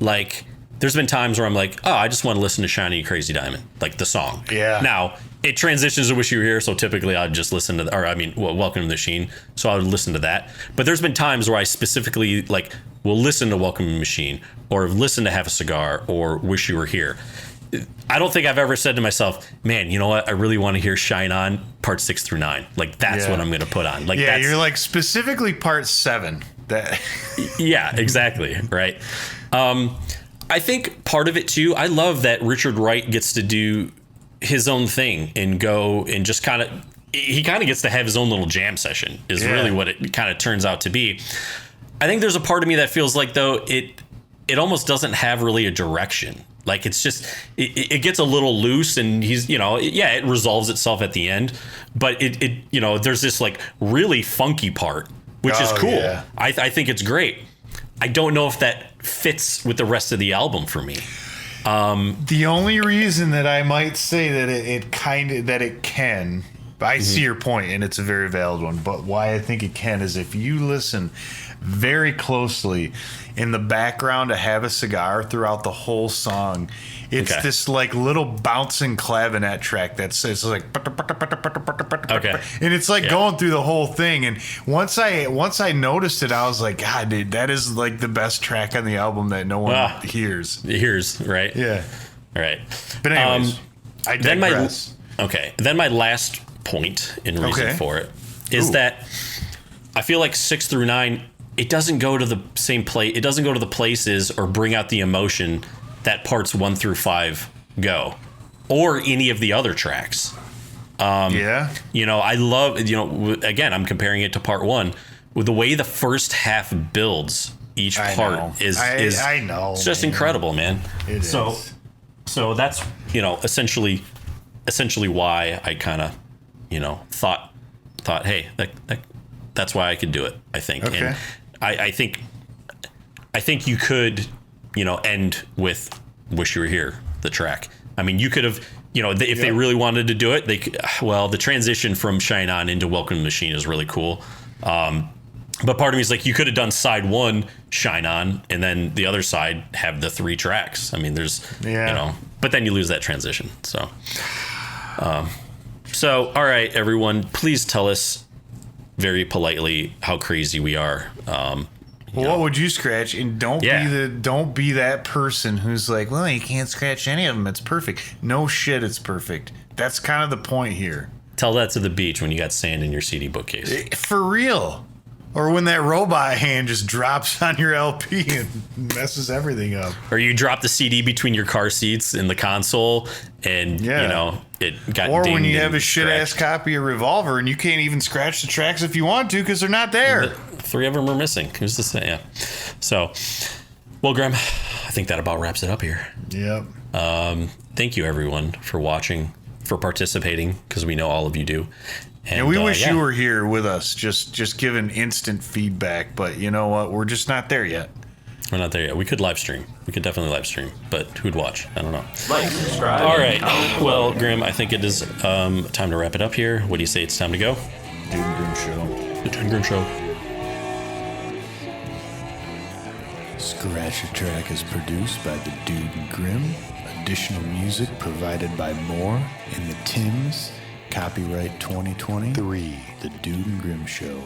[SPEAKER 1] like. There's been times where I'm like, oh, I just want to listen to Shiny You Crazy Diamond, like the song.
[SPEAKER 2] Yeah.
[SPEAKER 1] Now, it transitions to Wish You Were Here, so typically I'd just listen to, Welcome to the Machine, so I would listen to that. But there's been times where I specifically, like, will listen to Welcome to the Machine, or listen to Have a Cigar, or Wish You Were Here. I don't think I've ever said to myself, man, you know what? I really want to hear Shine On, parts 6 through 9. Like, that's what I'm going to put on. Like,
[SPEAKER 2] you're like, specifically part 7.
[SPEAKER 1] Yeah, exactly, right? I think part of it too, I love that Richard Wright gets to do his own thing and go and just he gets to have his own little jam session is really what it kind of turns out to be. I think there's a part of me that feels like, though, it almost doesn't have really a direction. Like, it's just, it gets a little loose, and he's, you know, it resolves itself at the end, but it you know, there's this like really funky part, which is cool. Yeah. I think it's great. I don't know if that fits with the rest of the album for me.
[SPEAKER 2] The only reason that I might say that it can, I see your point, and it's a very valid one, but why I think it can is if you listen very closely in the background to Have a Cigar throughout the whole song, it's this like little bouncing clavinet track that says like and it's like going through the whole thing. And once I noticed it, I was like, God, dude, that is like the best track on the album that no one hears, right? Yeah,
[SPEAKER 1] right.
[SPEAKER 2] But anyways, I digress.
[SPEAKER 1] Then my last point and reason for it is that I feel like 6 through 9, it doesn't go to the same place. It doesn't go to the places or bring out the emotion that parts 1 through 5 go, or any of the other tracks. You know, I love, you know, again, I'm comparing it to part 1 with the way the first half builds each part is
[SPEAKER 2] I know,
[SPEAKER 1] it's just incredible, man.
[SPEAKER 2] It is.
[SPEAKER 1] So that's, you know, essentially why I kind of, you know, thought, hey, that's why I could do it, I think.
[SPEAKER 2] Okay.
[SPEAKER 1] And I think you could, you know, end with Wish You Were Here, the track. I mean, you could have, you know, if they really wanted to do it, they could, well, the transition from Shine On into Welcome to the Machine is really cool. But part of me is like, you could have done side one, Shine On, and then the other side have the 3 tracks. I mean, there's, but then you lose that transition. So, all right, everyone, please tell us very politely how crazy we are.
[SPEAKER 2] What would you scratch? And don't be that person who's like, well, you can't scratch any of them. It's perfect. No shit, it's perfect. That's kind of the point here.
[SPEAKER 1] Tell that to the beach when you got sand in your CD bookcase.
[SPEAKER 2] For real. Or when that robot hand just drops on your LP and messes everything up.
[SPEAKER 1] Or you drop the CD between your car seats in the console and, it got
[SPEAKER 2] Or
[SPEAKER 1] dinged
[SPEAKER 2] when you have a
[SPEAKER 1] scratched.
[SPEAKER 2] shit-ass copy of Revolver and you can't even scratch the tracks if you want to because they're not there.
[SPEAKER 1] 3 of them are missing. Who's to say? Yeah. So, well, Graham, I think that about wraps it up here.
[SPEAKER 2] Yep.
[SPEAKER 1] Thank you, everyone, for watching, for participating, because we know all of you do.
[SPEAKER 2] And we wish you were here with us, just giving instant feedback. But you know what? We're just not there yet.
[SPEAKER 1] We're not there yet. We could live stream. We could definitely live stream. But who'd watch? I don't know.
[SPEAKER 3] Like, subscribe.
[SPEAKER 1] All right. Well, Graham, I think it is time to wrap it up here. What do you say? It's time to go?
[SPEAKER 2] Dude and Grim Show.
[SPEAKER 1] The Dude and Grim Show.
[SPEAKER 2] Scratch a Track is produced by the Dude and Grim. Additional music provided by Moore and the Tims. Copyright 2023. The Dude and Grim Show.